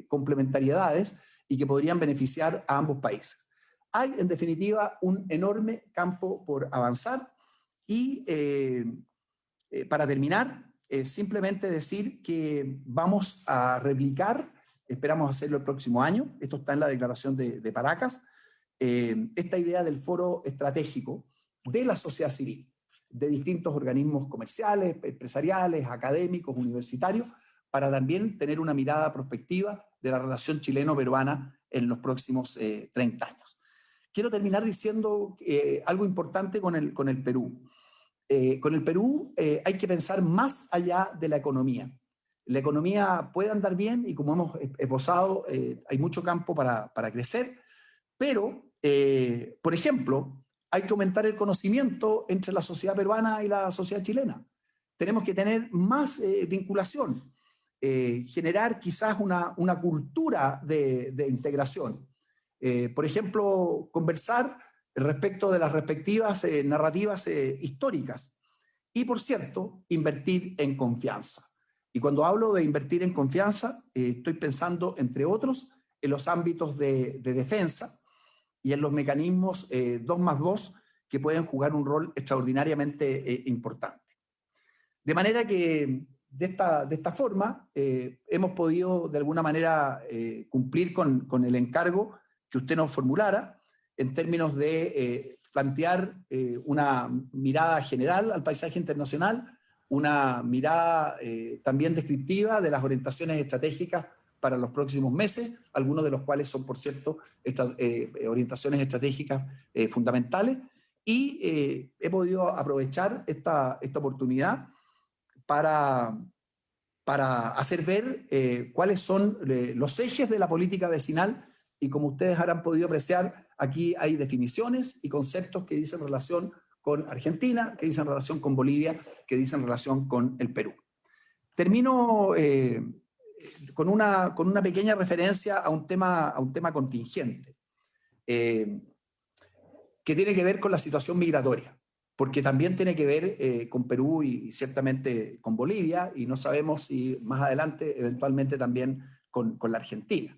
complementariedades y que podrían beneficiar a ambos países. Hay, en definitiva, un enorme campo por avanzar y para terminar, simplemente decir que vamos a replicar, esperamos hacerlo el próximo año, esto está en la declaración de Paracas, esta idea del foro estratégico de la sociedad civil, de distintos organismos comerciales, empresariales, académicos, universitarios, para también tener una mirada prospectiva de la relación chileno-peruana en los próximos 30 años. Quiero terminar diciendo algo importante con el Perú. Con el Perú hay que pensar más allá de la economía. La economía puede andar bien y, como hemos esbozado, hay mucho campo para crecer, pero, por ejemplo, hay que aumentar el conocimiento entre la sociedad peruana y la sociedad chilena. Tenemos que tener más vinculación, generar quizás una cultura de integración. Por ejemplo, conversar respecto de las respectivas narrativas históricas. Y, por cierto, invertir en confianza. Y cuando hablo de invertir en confianza, estoy pensando, entre otros, en los ámbitos de defensa y en los mecanismos 2+2 que pueden jugar un rol extraordinariamente importante. De manera que, de esta forma, hemos podido, de alguna manera, cumplir con el encargo que usted nos formulara en términos de plantear una mirada general al paisaje internacional, una mirada también descriptiva de las orientaciones estratégicas para los próximos meses, algunos de los cuales son, por cierto, orientaciones estratégicas fundamentales, y he podido aprovechar esta oportunidad para hacer ver cuáles son los ejes de la política vecinal, y como ustedes habrán podido apreciar, aquí hay definiciones y conceptos que dicen relación con Argentina, que dicen relación con Bolivia, que dicen relación con el Perú. Termino con una pequeña referencia a un tema contingente, que tiene que ver con la situación migratoria, porque también tiene que ver con Perú y ciertamente con Bolivia, y no sabemos si más adelante eventualmente también con la Argentina.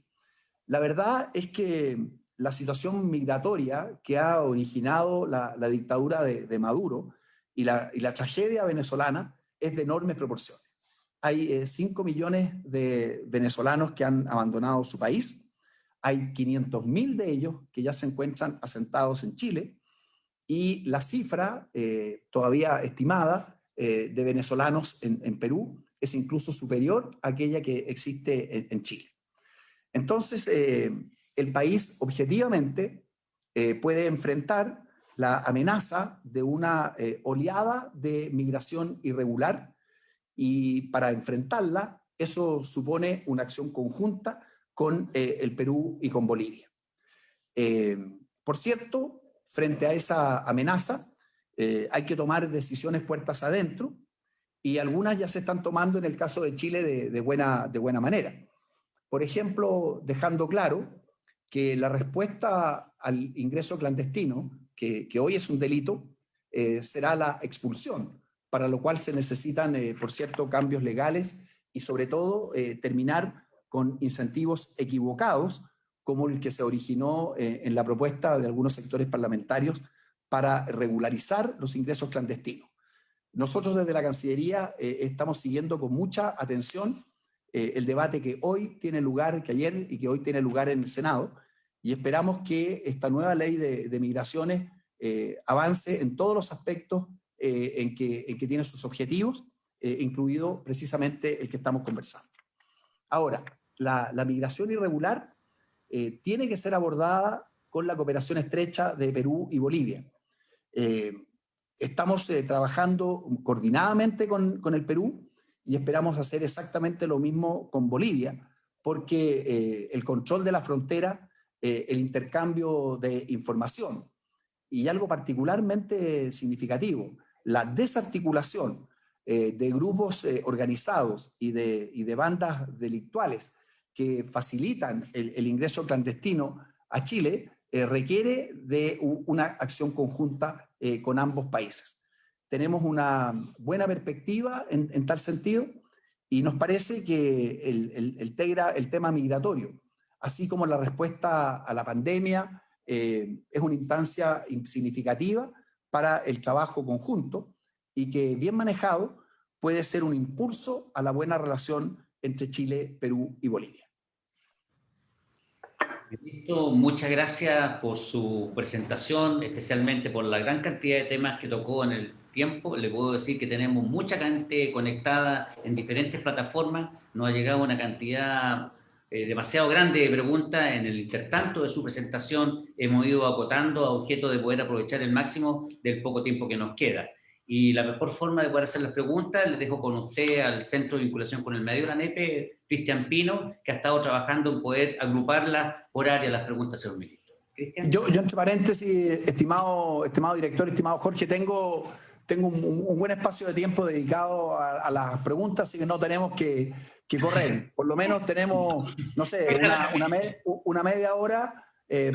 La verdad es que la situación migratoria que ha originado la dictadura de Maduro y la tragedia venezolana es de enormes proporciones. Hay 5 millones de venezolanos que han abandonado su país, hay 500.000 de ellos que ya se encuentran asentados en Chile, y la cifra todavía estimada de venezolanos en Perú es incluso superior a aquella que existe en Chile. Entonces, el país objetivamente puede enfrentar la amenaza de una oleada de migración irregular, y para enfrentarla, eso supone una acción conjunta con el Perú y con Bolivia. Por cierto, frente a esa amenaza, hay que tomar decisiones puertas adentro, y algunas ya se están tomando en el caso de Chile de buena manera. Por ejemplo, dejando claro que la respuesta al ingreso clandestino, que hoy es un delito, será la expulsión, para lo cual se necesitan, por cierto, cambios legales y, sobre todo, terminar con incentivos equivocados, como el que se originó en la propuesta de algunos sectores parlamentarios para regularizar los ingresos clandestinos. Nosotros desde la Cancillería estamos siguiendo con mucha atención el debate que hoy tiene lugar, que ayer y que hoy tiene lugar en el Senado, y esperamos que esta nueva ley de migraciones avance en todos los aspectos en que tiene sus objetivos, incluido precisamente el que estamos conversando. Ahora, la migración irregular tiene que ser abordada con la cooperación estrecha de Perú y Bolivia. Estamos trabajando coordinadamente con el Perú, y esperamos hacer exactamente lo mismo con Bolivia, porque el control de la frontera, el intercambio de información y algo particularmente significativo, la desarticulación de grupos organizados y de bandas delictuales que facilitan el ingreso clandestino a Chile, requiere de una acción conjunta con ambos países. Tenemos una buena perspectiva en tal sentido, y nos parece que el tema migratorio, así como la respuesta a la pandemia, es una instancia significativa para el trabajo conjunto, y que, bien manejado, puede ser un impulso a la buena relación entre Chile, Perú y Bolivia. Ministro, muchas gracias por su presentación, especialmente por la gran cantidad de temas que tocó en el tiempo. Le puedo decir que tenemos mucha gente conectada en diferentes plataformas. Nos ha llegado una cantidad demasiado grande de preguntas. En el intertanto de su presentación hemos ido acotando a objeto de poder aprovechar el máximo del poco tiempo que nos queda. Y la mejor forma de poder hacer las preguntas, les dejo con usted al Centro de Vinculación con el Medio Granete, Cristian Pino, que ha estado trabajando en poder agruparlas por área las preguntas, señor ministro. Cristian. Yo entre paréntesis, estimado director, estimado Jorge, tengo un buen espacio de tiempo dedicado a las preguntas, así que no tenemos que correr. Por lo menos tenemos, no sé, una media hora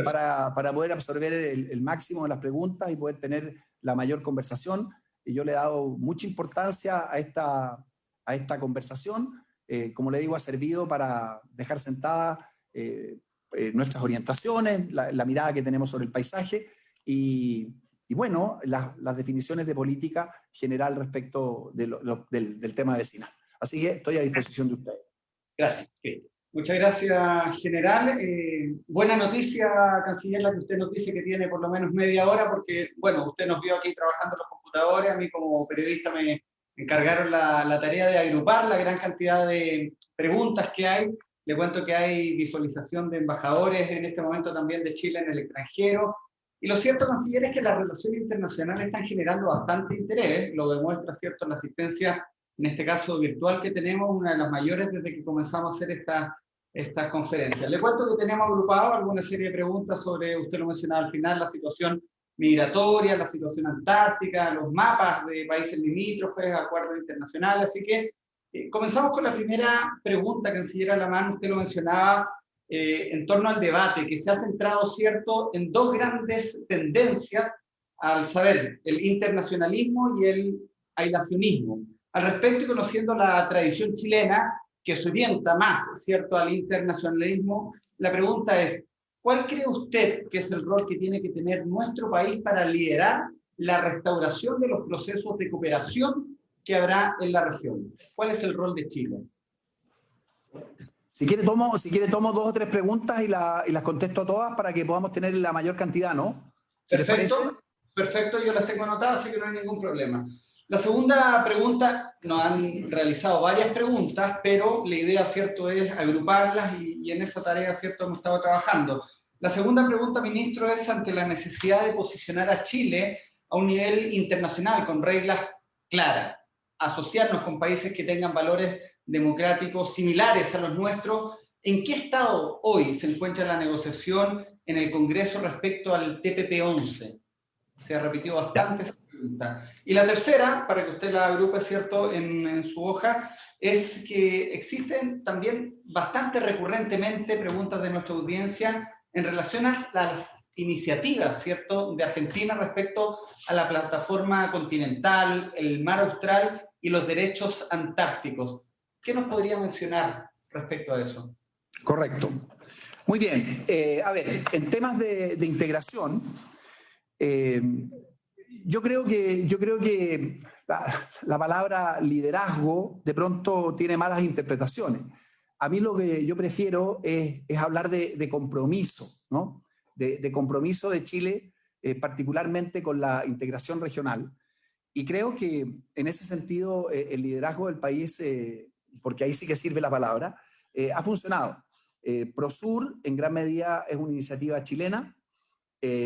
para poder absorber el máximo de las preguntas y poder tener la mayor conversación. Y yo le he dado mucha importancia a esta conversación. Como le digo, ha servido para dejar sentadas nuestras orientaciones, la mirada que tenemos sobre el paisaje y bueno, las definiciones de política general respecto del tema vecinal. Así que estoy a disposición de ustedes. Gracias. Muchas gracias, general. Buena noticia, canciller, la que usted nos dice que tiene por lo menos media hora, porque, bueno, usted nos vio aquí trabajando en los computadores, a mí como periodista me encargaron la tarea de agrupar la gran cantidad de preguntas que hay. Le cuento que hay visualización de embajadores en este momento también de Chile en el extranjero. Y lo cierto, canciller, es que las relaciones internacionales están generando bastante interés, lo demuestra, cierto, la asistencia, en este caso virtual, que tenemos, una de las mayores desde que comenzamos a hacer estas conferencias. Le cuento que tenemos agrupado alguna serie de preguntas sobre, usted lo mencionaba al final, la situación migratoria, la situación antártica, los mapas de países limítrofes, acuerdos internacionales, así que comenzamos con la primera pregunta, canciller Alamán. Usted lo mencionaba en torno al debate que se ha centrado, cierto, en dos grandes tendencias, al saber, el internacionalismo y el aislacionismo. Al respecto, y conociendo la tradición chilena, que se orienta más, cierto, al internacionalismo, la pregunta es, ¿cuál cree usted que es el rol que tiene que tener nuestro país para liderar la restauración de los procesos de cooperación que habrá en la región? ¿Cuál es el rol de Chile? Si quiere tomo dos o tres preguntas y las contesto todas para que podamos tener la mayor cantidad, ¿no? ¿Sí les parece? Perfecto, yo las tengo anotadas, así que no hay ningún problema. La segunda pregunta, nos han realizado varias preguntas, pero la idea, cierto, es agruparlas y en esa tarea, cierto, hemos estado trabajando. La segunda pregunta, ministro, es ante la necesidad de posicionar a Chile a un nivel internacional con reglas claras, asociarnos con países que tengan valores democráticos similares a los nuestros. ¿En qué estado hoy se encuentra la negociación en el Congreso respecto al TPP-11? Se ha repetido bastante esa pregunta. Y la tercera, para que usted la agrupe, cierto, en su hoja, es que existen también bastante recurrentemente preguntas de nuestra audiencia en relación a las iniciativas, cierto, de Argentina respecto a la plataforma continental, el mar austral y los derechos antárticos. ¿Qué nos podría mencionar respecto a eso? Correcto. Muy bien. A ver, en temas de integración, yo creo que la palabra liderazgo de pronto tiene malas interpretaciones. A mí lo que yo prefiero es hablar de compromiso, ¿no? De compromiso de Chile, particularmente con la integración regional. Y creo que en ese sentido el liderazgo del país, porque ahí sí que sirve la palabra, ha funcionado. Prosur en gran medida es una iniciativa chilena.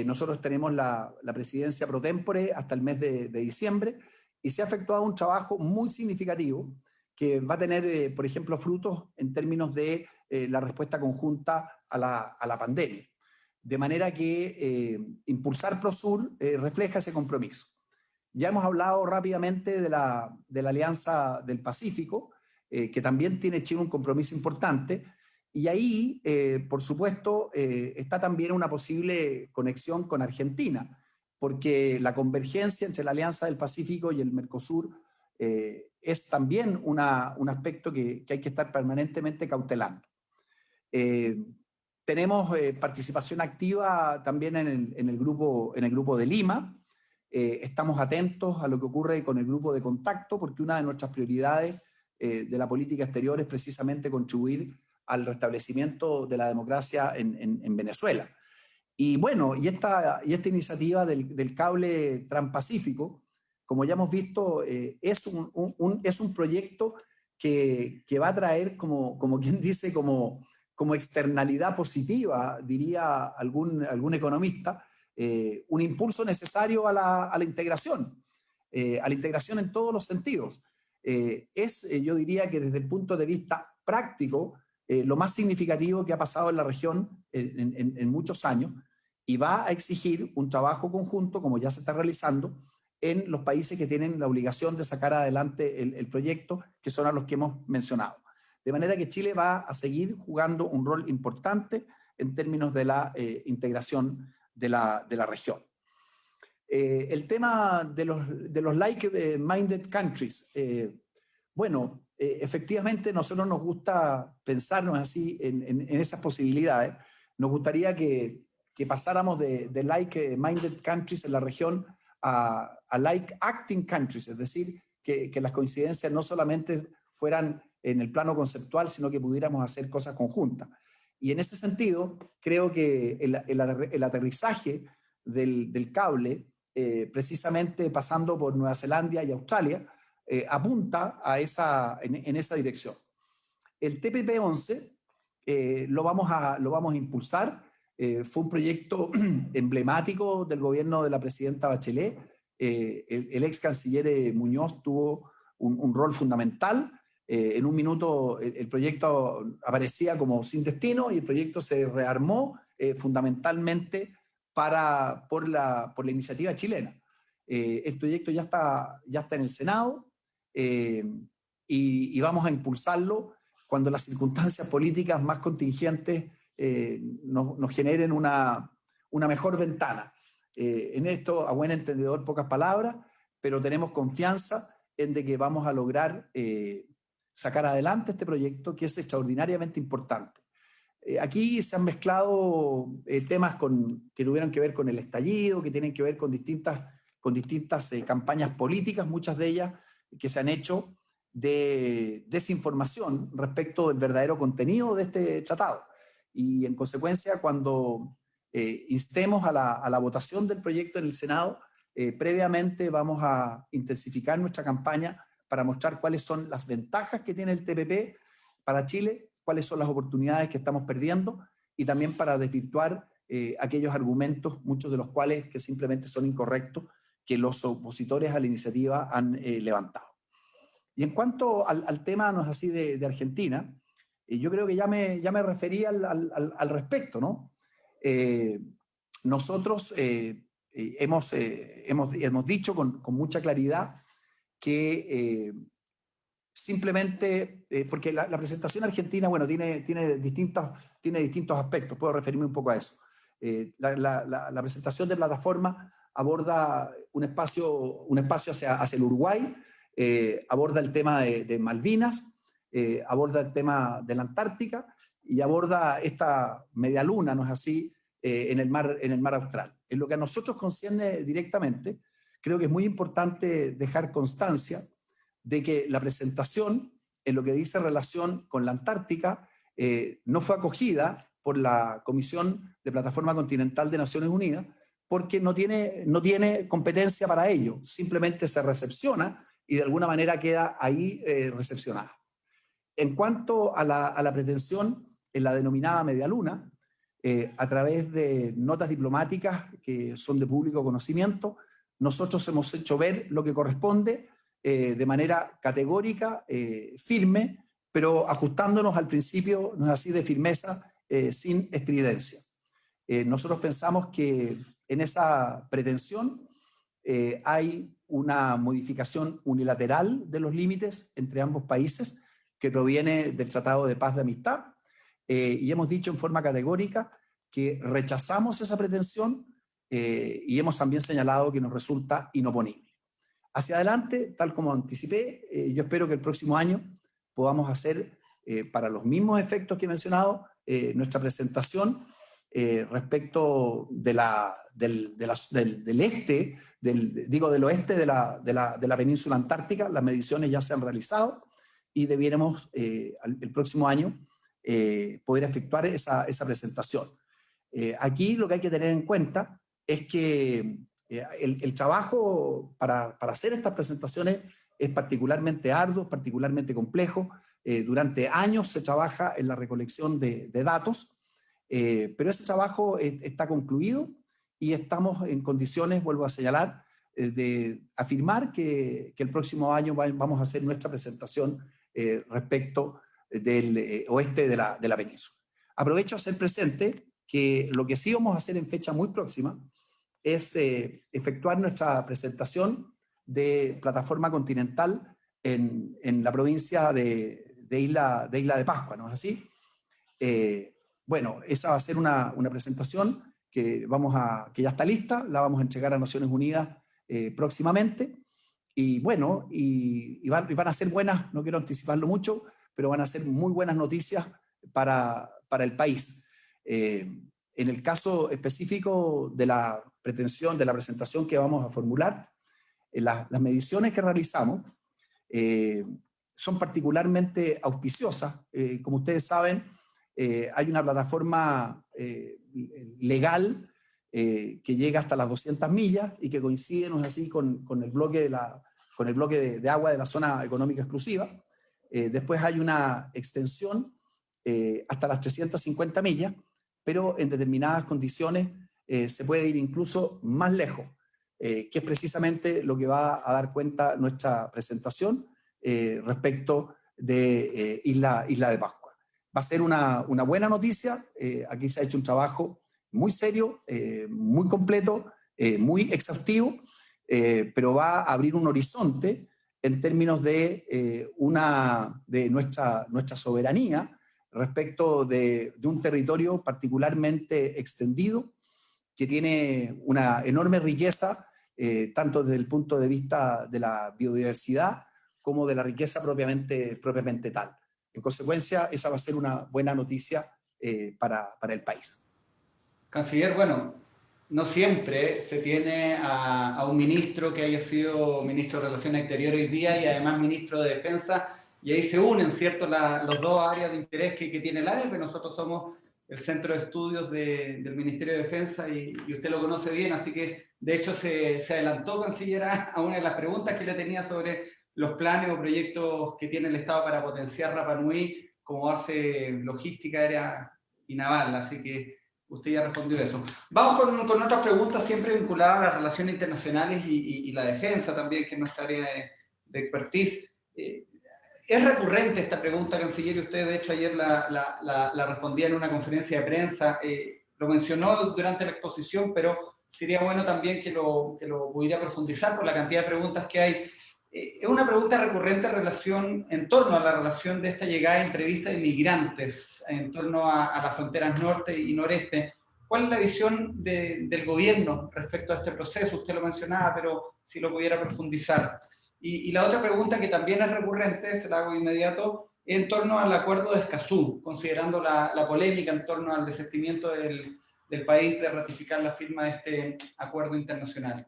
Nosotros tenemos la presidencia pro tempore hasta el mes de diciembre y se ha efectuado un trabajo muy significativo que va a tener, por ejemplo, frutos en términos de la respuesta conjunta a la pandemia. De manera que impulsar Prosur refleja ese compromiso. Ya hemos hablado rápidamente de la Alianza del Pacífico, que también tiene Chile un compromiso importante. Y ahí, por supuesto, está también una posible conexión con Argentina, porque la convergencia entre la Alianza del Pacífico y el Mercosur es también un aspecto que hay que estar permanentemente cautelando. Tenemos participación activa también en el grupo de Lima. Estamos atentos a lo que ocurre con el grupo de contacto, porque una de nuestras prioridades de la política exterior es precisamente contribuir al restablecimiento de la democracia en Venezuela. Y bueno, y esta iniciativa del cable transpacífico, como ya hemos visto, es un proyecto que va a traer, como quien dice, como externalidad positiva, diría algún economista, un impulso necesario a la integración en todos los sentidos. Yo diría que desde el punto de vista práctico, lo más significativo que ha pasado en la región en muchos años, y va a exigir un trabajo conjunto, como ya se está realizando, en los países que tienen la obligación de sacar adelante el proyecto, que son a los que hemos mencionado. De manera que Chile va a seguir jugando un rol importante en términos de la integración de la región. El tema de los like-minded countries. Bueno, efectivamente nosotros nos gusta pensarnos así en esas posibilidades. Nos gustaría que pasáramos de like-minded countries en la región a like-acting countries, es decir, que las coincidencias no solamente fueran en el plano conceptual, sino que pudiéramos hacer cosas conjuntas. Y en ese sentido, creo que el aterrizaje del cable, precisamente pasando por Nueva Zelanda y Australia, apunta en esa dirección. El TPP-11 lo vamos a impulsar. Fue un proyecto emblemático del gobierno de la presidenta Bachelet. El ex canciller Muñoz tuvo un rol fundamental. En un minuto el proyecto aparecía como sin destino y el proyecto se rearmó fundamentalmente por la iniciativa chilena. El proyecto ya está en el Senado y vamos a impulsarlo cuando las circunstancias políticas más contingentes nos generen una mejor ventana. En esto, a buen entendedor, pocas palabras, pero tenemos confianza en de que vamos a lograr sacar adelante este proyecto que es extraordinariamente importante. Aquí se han mezclado temas que tuvieron que ver con el estallido, que tienen que ver con distintas campañas políticas, muchas de ellas que se han hecho de desinformación respecto del verdadero contenido de este tratado. Y en consecuencia, cuando instemos a la votación del proyecto en el Senado, previamente vamos a intensificar nuestra campaña para mostrar cuáles son las ventajas que tiene el TPP para Chile, cuáles son las oportunidades que estamos perdiendo y también para desvirtuar aquellos argumentos, muchos de los cuales que simplemente son incorrectos, que los opositores a la iniciativa han levantado. Y en cuanto al tema, no es así, de Argentina, yo creo que ya me referí al respecto, ¿no? Nosotros hemos dicho con mucha claridad que simplemente, porque la presentación argentina, bueno, tiene distintos aspectos, puedo referirme un poco a eso. La presentación de plataforma aborda un espacio hacia el Uruguay, aborda el tema de Malvinas, aborda el tema de la Antártica y aborda esta media luna, ¿no es así?, en el mar Austral. En lo que a nosotros concierne directamente, creo que es muy importante dejar constancia de que la presentación, en lo que dice relación con la Antártica, no fue acogida por la Comisión de Plataforma Continental de Naciones Unidas, porque no tiene competencia para ello, simplemente se recepciona y de alguna manera queda ahí recepcionada. En cuanto a la pretensión en la denominada media luna, a través de notas diplomáticas que son de público conocimiento, nosotros hemos hecho ver lo que corresponde de manera categórica, firme, pero ajustándonos al principio, no es así, de firmeza, sin estridencia. Nosotros pensamos que en esa pretensión hay una modificación unilateral de los límites entre ambos países que proviene del Tratado de Paz de Amistad, y hemos dicho en forma categórica que rechazamos esa pretensión y hemos también señalado que nos resulta inoponible. Hacia adelante, tal como anticipé, yo espero que el próximo año podamos hacer, para los mismos efectos que he mencionado, nuestra presentación respecto del oeste de la península antártica. Las mediciones ya se han realizado y debiéramos el próximo año poder efectuar esa presentación. Aquí lo que hay que tener en cuenta es que el trabajo para hacer estas presentaciones es particularmente arduo, particularmente complejo. Durante años se trabaja en la recolección de datos, pero ese trabajo está concluido y estamos en condiciones, vuelvo a señalar, de afirmar que el próximo año vamos a hacer nuestra presentación respecto del oeste de la península. Aprovecho a hacer presente que lo que sí vamos a hacer en fecha muy próxima es efectuar nuestra presentación de plataforma continental en la provincia de Isla de Pascua, ¿no es así? Bueno, esa va a ser una presentación que ya está lista, la vamos a entregar a Naciones Unidas próximamente, y bueno, y van a ser buenas, no quiero anticiparlo mucho, pero van a ser muy buenas noticias para el país. En el caso específico de la pretensión, de la presentación que vamos a formular, las mediciones que realizamos son particularmente auspiciosas. Como ustedes saben, hay una plataforma legal que llega hasta las 200 millas y que coincide, ¿no es así?, con el bloque de agua de la zona económica exclusiva. Después hay una extensión hasta las 350 millas, pero en determinadas condiciones se puede ir incluso más lejos, que es precisamente lo que va a dar cuenta nuestra presentación respecto de Isla de Pascua. Va a ser una buena noticia. Aquí se ha hecho un trabajo muy serio, muy completo, muy exhaustivo, pero va a abrir un horizonte en términos de nuestra soberanía respecto de un territorio particularmente extendido, que tiene una enorme riqueza, tanto desde el punto de vista de la biodiversidad como de la riqueza propiamente tal. En consecuencia, esa va a ser una buena noticia para el país. Canciller, bueno, no siempre se tiene a un ministro que haya sido ministro de Relaciones Exteriores hoy día y además ministro de Defensa, y ahí se unen, ¿cierto?, los dos áreas de interés que tiene el área, pero nosotros somos el centro de estudios del Ministerio de Defensa y usted lo conoce bien, así que de hecho se adelantó, canciller, a una de las preguntas que le tenía sobre los planes o proyectos que tiene el Estado para potenciar Rapa Nui como base logística aérea y naval, así que usted ya respondió eso. Vamos con otras preguntas siempre vinculadas a las relaciones internacionales y la defensa también, que es nuestra área de expertise. Es recurrente esta pregunta, canciller, y usted de hecho ayer la respondía en una conferencia de prensa. Lo mencionó durante la exposición, pero sería bueno también que lo pudiera profundizar por la cantidad de preguntas que hay. Es una pregunta recurrente en torno a la relación de esta llegada imprevista de inmigrantes en torno a las fronteras norte y noreste. ¿Cuál es la visión del gobierno respecto a este proceso? Usted lo mencionaba, pero si lo pudiera profundizar. Y la otra pregunta que también es recurrente, se la hago de inmediato, en torno al acuerdo de Escazú, considerando la polémica en torno al desistimiento del país de ratificar la firma de este acuerdo internacional.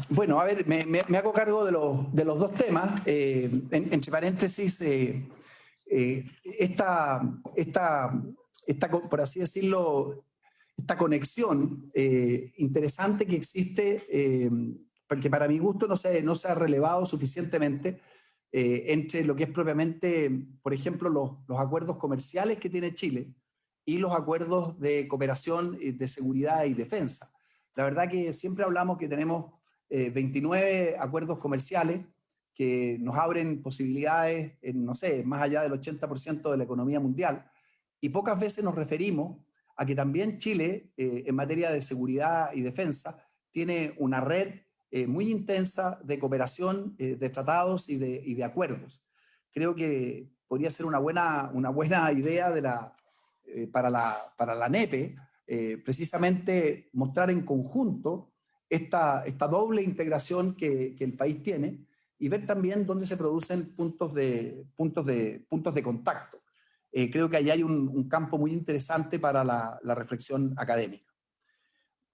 Bueno, a ver, me hago cargo de los dos temas. Entre paréntesis, por así decirlo, esta conexión interesante que existe, porque para mi gusto no se ha relevado suficientemente entre lo que es propiamente, por ejemplo, los acuerdos comerciales que tiene Chile y los acuerdos de cooperación de seguridad y defensa. La verdad que siempre hablamos que tenemos 29 acuerdos comerciales que nos abren posibilidades en, no sé, más allá del 80% de la economía mundial, y pocas veces nos referimos a que también Chile, en materia de seguridad y defensa, tiene una red muy intensa de cooperación, de tratados y de acuerdos. Creo que podría ser una buena idea para la NEPE, precisamente mostrar en conjunto esta doble integración que el país tiene, y ver también dónde se producen puntos de contacto. Creo que ahí hay un campo muy interesante para la reflexión académica.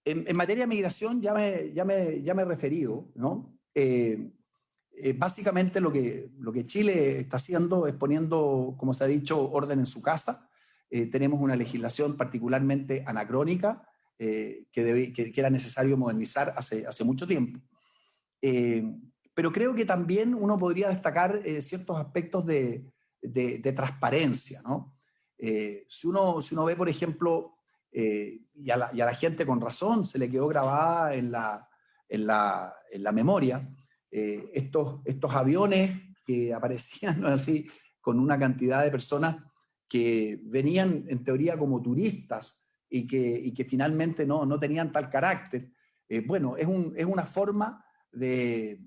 En materia de migración ya me he referido, ¿no? Básicamente lo que Chile está haciendo es poniendo, como se ha dicho, orden en su casa. Tenemos una legislación particularmente anacrónica que era necesario modernizar hace mucho tiempo. Pero creo que también uno podría destacar ciertos aspectos de transparencia, ¿no? Si uno ve, por ejemplo, y a la gente con razón se le quedó grabada en la memoria, estos aviones que aparecían, ¿no?, así, con una cantidad de personas que venían en teoría como turistas y que finalmente no tenían tal carácter. Bueno, es una forma de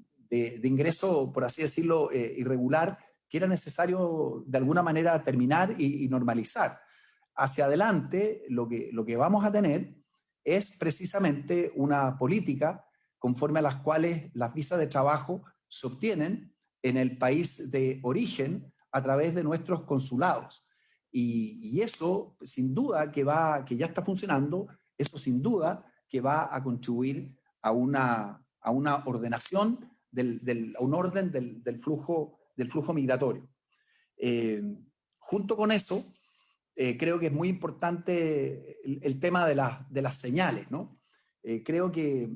ingreso, por así decirlo, irregular, que era necesario de alguna manera terminar y normalizar. Hacia adelante, lo que vamos a tener es precisamente una política conforme a las cuales las visas de trabajo se obtienen en el país de origen a través de nuestros consulados. Y eso, sin duda, que ya está funcionando, eso sin duda que va a contribuir a una ordenación, a un orden del flujo migratorio. Junto con eso, creo que es muy importante el tema de las señales, ¿no? Creo que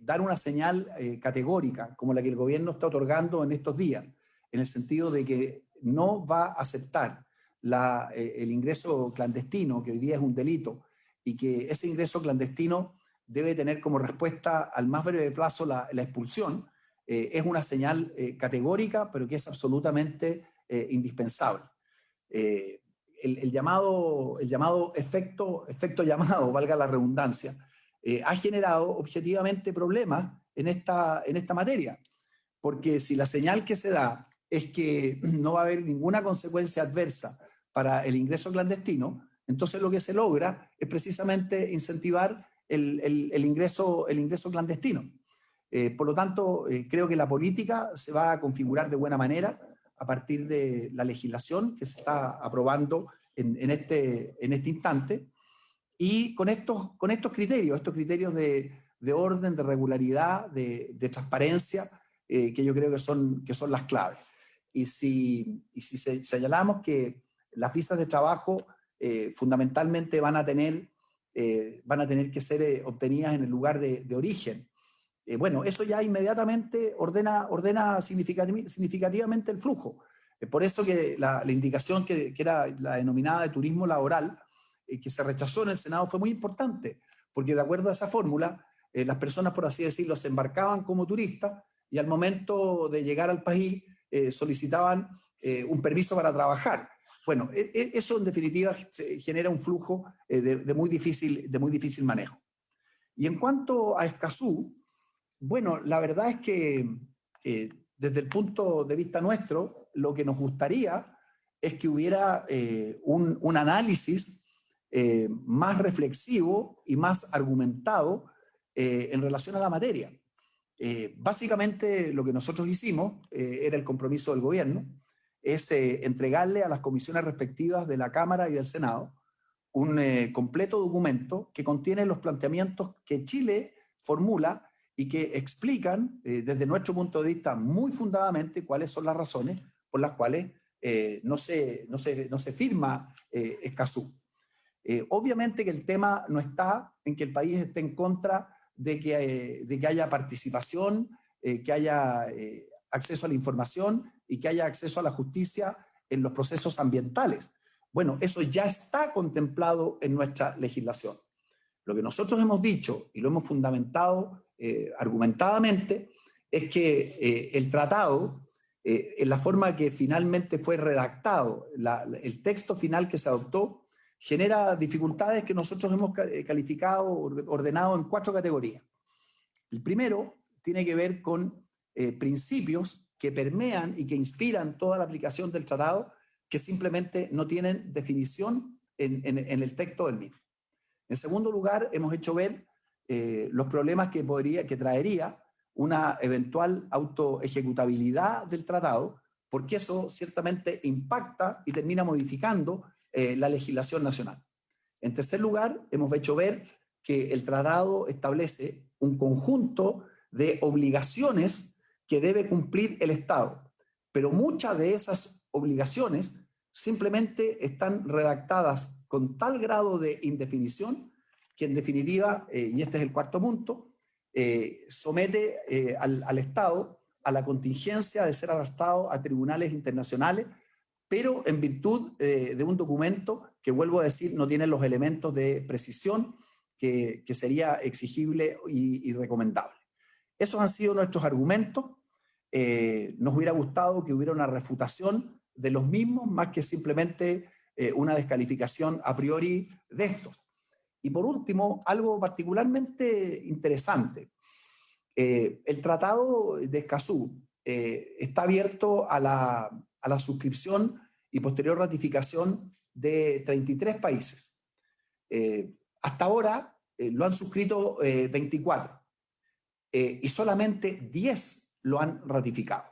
dar una señal categórica, como la que el gobierno está otorgando en estos días, en el sentido de que no va a aceptar el ingreso clandestino, que hoy día es un delito, y que ese ingreso clandestino debe tener como respuesta al más breve plazo la expulsión, es una señal categórica, pero que es absolutamente indispensable. El llamado efecto llamado, valga la redundancia, ha generado objetivamente problemas en esta materia, porque si la señal que se da es que no va a haber ninguna consecuencia adversa para el ingreso clandestino, entonces lo que se logra es precisamente incentivar el ingreso clandestino. Por lo tanto, creo que la política se va a configurar de buena manera a partir de la legislación que se está aprobando en este instante, y con estos criterios de orden, de regularidad, de transparencia, que yo creo que son las claves. Y si señalamos que las visas de trabajo fundamentalmente van a tener que ser obtenidas en el lugar de origen, bueno, eso ya inmediatamente ordena significativamente el flujo. Por eso que la indicación que era la denominada de turismo laboral, que se rechazó en el Senado, fue muy importante, porque de acuerdo a esa fórmula, las personas, por así decirlo, se embarcaban como turistas y al momento de llegar al país solicitaban un permiso para trabajar. Bueno, eso en definitiva genera un flujo de muy difícil manejo. Y en cuanto a Escazú, bueno, la verdad es que desde el punto de vista nuestro, lo que nos gustaría es que hubiera un análisis más reflexivo y más argumentado en relación a la materia. Básicamente lo que nosotros hicimos era el compromiso del gobierno, es entregarle a las comisiones respectivas de la Cámara y del Senado un completo documento que contiene los planteamientos que Chile formula y que explican desde nuestro punto de vista muy fundadamente cuáles son las razones por las cuales no se firma Escazú. Obviamente que el tema no está en que el país esté en contra de que haya participación, que haya acceso a la información y que haya acceso a la justicia en los procesos ambientales. Bueno, eso ya está contemplado en nuestra legislación. Lo que nosotros hemos dicho y lo hemos fundamentado argumentadamente es que el tratado, en la forma que finalmente fue redactado, el texto final que se adoptó, genera dificultades que nosotros hemos calificado, ordenado en 4 categorías. El primero tiene que ver con principios que permean y que inspiran toda la aplicación del tratado, que simplemente no tienen definición en el texto del mismo. En segundo lugar, hemos hecho ver los problemas que traería una eventual autoejecutabilidad del tratado, porque eso ciertamente impacta y termina modificando la legislación nacional. En tercer lugar, hemos hecho ver que el tratado establece un conjunto de obligaciones que debe cumplir el Estado, pero muchas de esas obligaciones simplemente están redactadas con tal grado de indefinición que en definitiva, y este es el cuarto punto, somete al Estado a la contingencia de ser arrastrado a tribunales internacionales, pero en virtud de un documento que, vuelvo a decir, no tiene los elementos de precisión que sería exigible y recomendable. Esos han sido nuestros argumentos. Nos hubiera gustado que hubiera una refutación de los mismos, más que simplemente una descalificación a priori de estos. Y por último, algo particularmente interesante. El Tratado de Escazú está abierto a la suscripción y posterior ratificación de 33 países. Hasta ahora lo han suscrito 24 y solamente 10 lo han ratificado.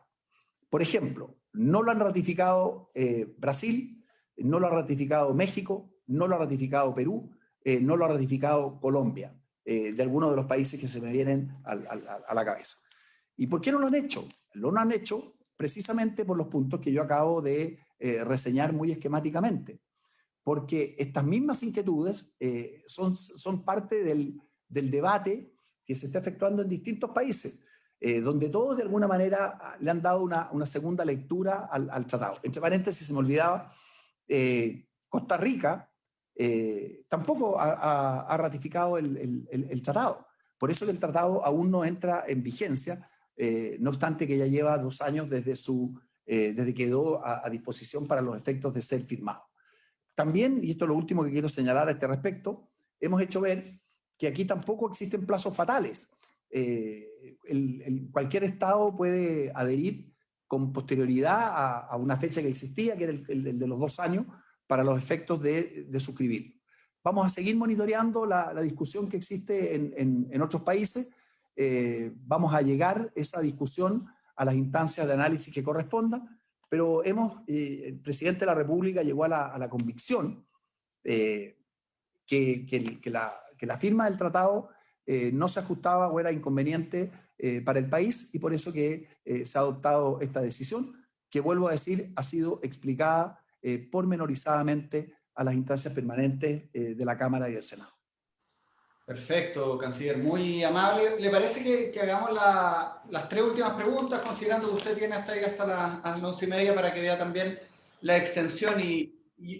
Por ejemplo, no lo han ratificado Brasil, no lo ha ratificado México, no lo ha ratificado Perú, no lo ha ratificado Colombia, de algunos de los países que se me vienen a la cabeza. ¿Y por qué no lo han hecho? Lo han hecho precisamente por los puntos que yo acabo de reseñar muy esquemáticamente, porque estas mismas inquietudes son parte del debate que se está efectuando en distintos países, donde todos de alguna manera le han dado una segunda lectura al tratado. Entre paréntesis, se me olvidaba, Costa Rica tampoco ha ratificado el tratado. Por eso que el tratado aún no entra en vigencia, no obstante que ya lleva 2 años desde que quedó a disposición para los efectos de ser firmado. También, y esto es lo último que quiero señalar a este respecto, hemos hecho ver que aquí tampoco existen plazos fatales. Cualquier Estado puede adherir con posterioridad a una fecha que existía, que era el de los 2 años, para los efectos de suscribir. Vamos a seguir monitoreando la discusión que existe en otros países. Vamos a llegar esa discusión a las instancias de análisis que correspondan, pero el presidente de la República llegó a la convicción que la firma del tratado no se ajustaba o era inconveniente para el país, y por eso que se ha adoptado esta decisión, que vuelvo a decir, ha sido explicada pormenorizadamente a las instancias permanentes de la Cámara y del Senado. Perfecto, canciller, muy amable. ¿Le parece que hagamos las 3 últimas preguntas, considerando que usted tiene hasta las 11:30 para que vea también la extensión? Y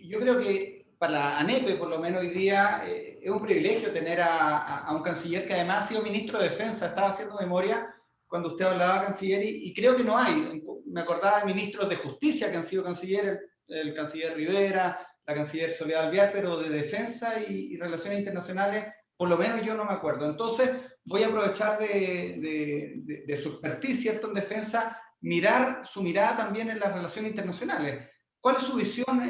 yo creo que para la ANEPE, por lo menos hoy día, es un privilegio tener a un canciller que además ha sido ministro de Defensa. Estaba haciendo memoria cuando usted hablaba, canciller, y creo que no hay. Me acordaba de ministros de Justicia que han sido canciller, el canciller Rivera, la canciller Soledad Alvear, pero de Defensa y Relaciones Internacionales, por lo menos yo no me acuerdo. Entonces, voy a aprovechar de su expertise, ¿cierto?, en defensa, su mirada también en las relaciones internacionales. ¿Cuál es su visión,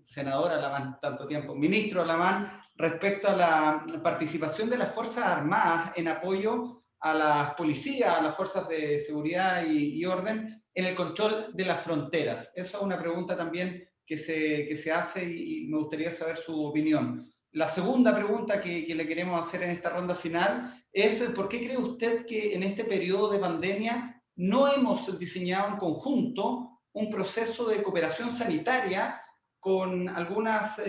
senador Alamán, tanto tiempo, ministro Alamán, respecto a la participación de las Fuerzas Armadas en apoyo a las policías, a las fuerzas de seguridad y orden en el control de las fronteras? Esa es una pregunta también que se hace y me gustaría saber su opinión. La segunda pregunta que le queremos hacer en esta ronda final es: ¿por qué cree usted que en este periodo de pandemia no hemos diseñado en conjunto un proceso de cooperación sanitaria con algunas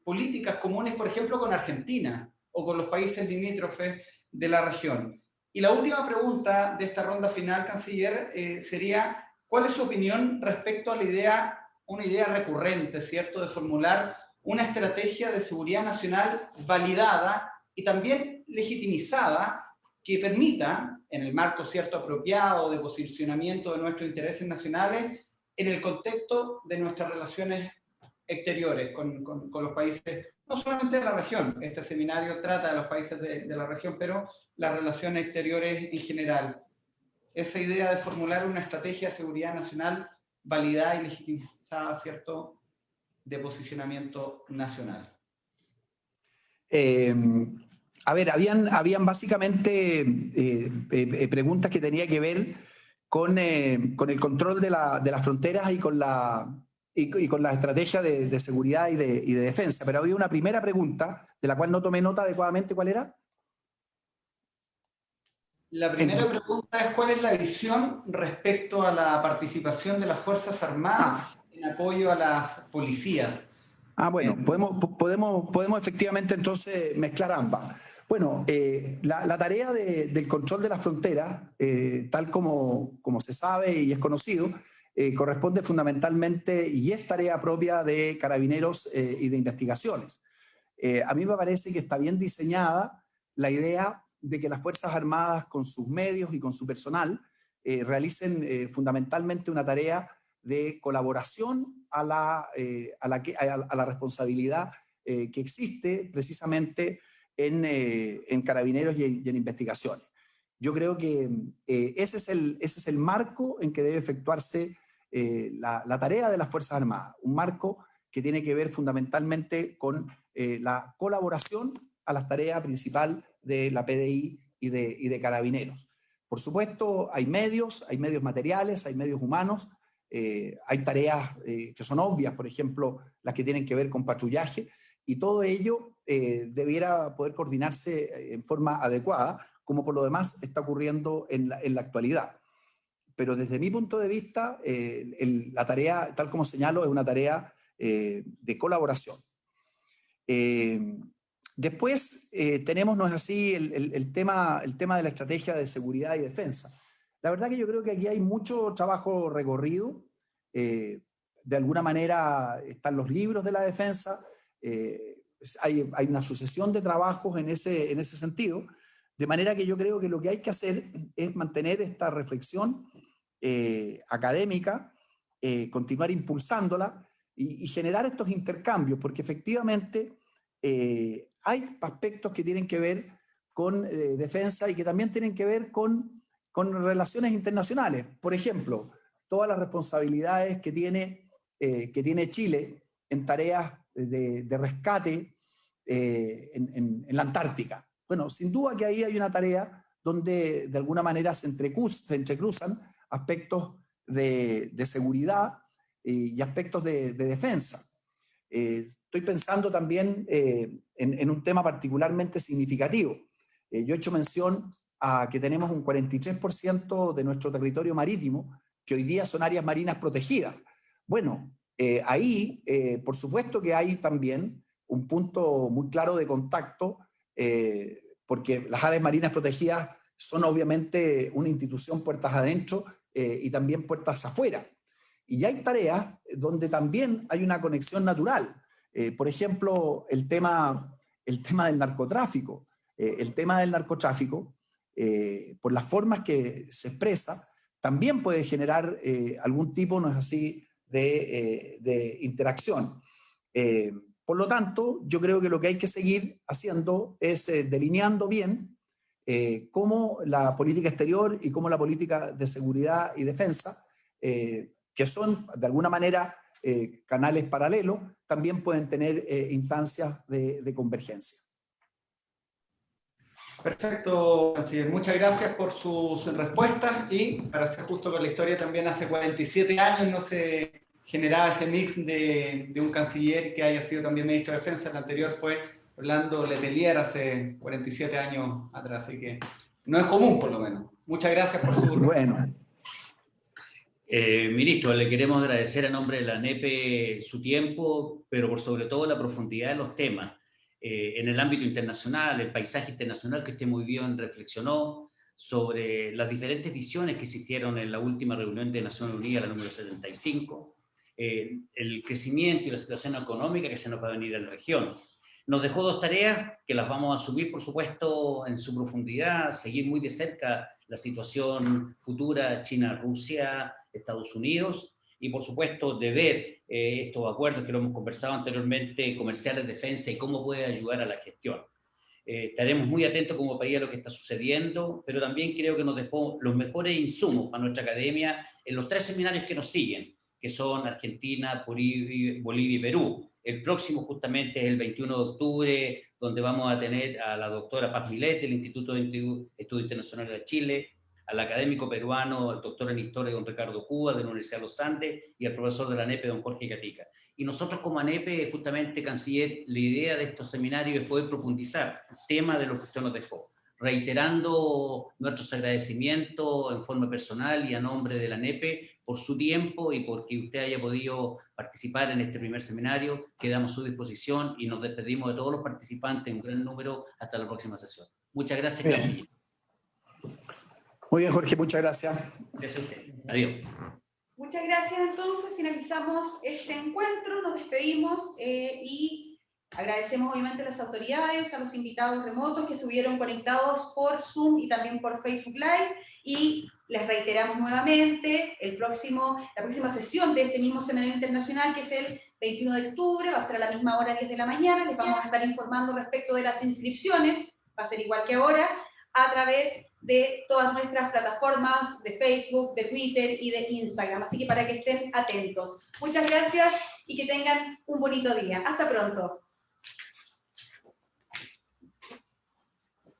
políticas comunes, por ejemplo, con Argentina o con los países limítrofes de la región? Y la última pregunta de esta ronda final, canciller, sería: ¿cuál es su opinión respecto a una idea recurrente, ¿cierto?, de formular una estrategia de seguridad nacional validada y también legitimizada que permita, en el marco cierto apropiado de posicionamiento de nuestros intereses nacionales, en el contexto de nuestras relaciones exteriores con los países, no solamente de la región? Este seminario trata de los países de la región, pero las relaciones exteriores en general. Esa idea de formular una estrategia de seguridad nacional validada y legitimizada, ¿cierto?, de posicionamiento nacional. A ver, habían básicamente preguntas que tenían que ver con el control de las fronteras y con la estrategia de seguridad y de defensa. Pero había una primera pregunta de la cual no tomé nota adecuadamente. ¿Cuál era? La primera pregunta es: ¿cuál es la visión respecto a la participación de las Fuerzas Armadas en apoyo a las policías? Bueno, podemos efectivamente entonces mezclar ambas. Bueno, la tarea del control de las fronteras, tal como se sabe y es conocido, corresponde fundamentalmente y es tarea propia de Carabineros y de investigaciones. A mí me parece que está bien diseñada la idea de que las Fuerzas Armadas, con sus medios y con su personal, realicen fundamentalmente una tarea de colaboración a la responsabilidad que existe precisamente en Carabineros y en investigaciones. Yo creo que ese es el marco en que debe efectuarse la tarea de las Fuerzas Armadas, un marco que tiene que ver fundamentalmente con la colaboración a las tareas principales de la PDI y de Carabineros. Por supuesto, hay medios materiales, hay medios humanos, hay tareas que son obvias, por ejemplo, las que tienen que ver con patrullaje, y todo ello debiera poder coordinarse en forma adecuada, como por lo demás está ocurriendo en la actualidad. Pero desde mi punto de vista, la tarea, tal como señalo, es una tarea de colaboración. Después tenemos, no es así, el tema de la estrategia de seguridad y defensa. La verdad que yo creo que aquí hay mucho trabajo recorrido. De alguna manera están los libros de la defensa, hay una sucesión de trabajos en ese sentido, de manera que yo creo que lo que hay que hacer es mantener esta reflexión académica, continuar impulsándola y generar estos intercambios, porque efectivamente hay aspectos que tienen que ver con defensa y que también tienen que ver con relaciones internacionales. Por ejemplo, todas las responsabilidades que tiene Chile en tareas de rescate en la Antártica. Bueno, sin duda que ahí hay una tarea donde de alguna manera se entrecruzan aspectos de seguridad y aspectos de defensa. Estoy pensando también en un tema particularmente significativo. Yo he hecho mención a que tenemos un 43% de nuestro territorio marítimo que hoy día son áreas marinas protegidas. Bueno, ahí por supuesto que hay también un punto muy claro de contacto, porque las áreas marinas protegidas son obviamente una institución puertas adentro y también puertas afuera. Y hay tareas donde también hay una conexión natural. Por ejemplo, el tema del narcotráfico. El tema del narcotráfico, por las formas que se expresa, también puede generar algún tipo, no es así, de interacción. Por lo tanto, yo creo que lo que hay que seguir haciendo es delineando bien cómo la política exterior y cómo la política de seguridad y defensa, que son de alguna manera canales paralelos, también pueden tener instancias de convergencia. Perfecto, canciller. Muchas gracias por sus respuestas, y para ser justo con la historia, también hace 47 años no se generaba ese mix de un canciller que haya sido también ministro de Defensa. El anterior fue Orlando Letelier hace 47 años atrás, así que no es común, por lo menos. Muchas gracias por su Bueno. Ministro, le queremos agradecer a nombre de la ANEPE su tiempo, pero por sobre todo la profundidad de los temas. En el ámbito internacional, el paisaje internacional que usted muy bien reflexionó sobre las diferentes visiones que existieron en la última reunión de Naciones Unidas, la número 75, el crecimiento y la situación económica que se nos va a venir en la región. Nos dejó dos tareas que las vamos a asumir, por supuesto, en su profundidad, seguir muy de cerca la situación futura China-Rusia, Estados Unidos, y por supuesto de ver estos acuerdos que lo hemos conversado anteriormente, comerciales, defensa, y cómo puede ayudar a la gestión. Estaremos muy atentos como país a lo que está sucediendo, pero también creo que nos dejó los mejores insumos para nuestra academia en los 3 seminarios que nos siguen, que son Argentina, Bolivia y Perú. El próximo justamente es el 21 de octubre, donde vamos a tener a la doctora Paz Milet del Instituto de Estudios Internacionales de Chile, al académico peruano, el doctor en Historia, don Ricardo Cuba, de la Universidad de los Andes, y al profesor de la ANEPE, don Jorge Gatica. Y nosotros como ANEPE, justamente, canciller, la idea de estos seminarios es poder profundizar temas de lo que usted nos dejó, reiterando nuestros agradecimientos en forma personal y a nombre de la ANEPE por su tiempo y porque usted haya podido participar en este primer seminario. Quedamos a su disposición y nos despedimos de todos los participantes en un gran número hasta la próxima sesión. Muchas gracias, canciller. Muy bien, Jorge, muchas gracias. Gracias a usted. Adiós. Muchas gracias. Entonces, finalizamos este encuentro, nos despedimos y agradecemos obviamente a las autoridades, a los invitados remotos que estuvieron conectados por Zoom y también por Facebook Live, y les reiteramos nuevamente, la próxima sesión de este mismo seminario internacional, que es el 21 de octubre, va a ser a la misma hora, 10 de la mañana, les vamos a estar informando respecto de las inscripciones, va a ser igual que ahora, a través de todas nuestras plataformas de Facebook, de Twitter y de Instagram. Así que para que estén atentos. Muchas gracias y que tengan un bonito día. Hasta pronto.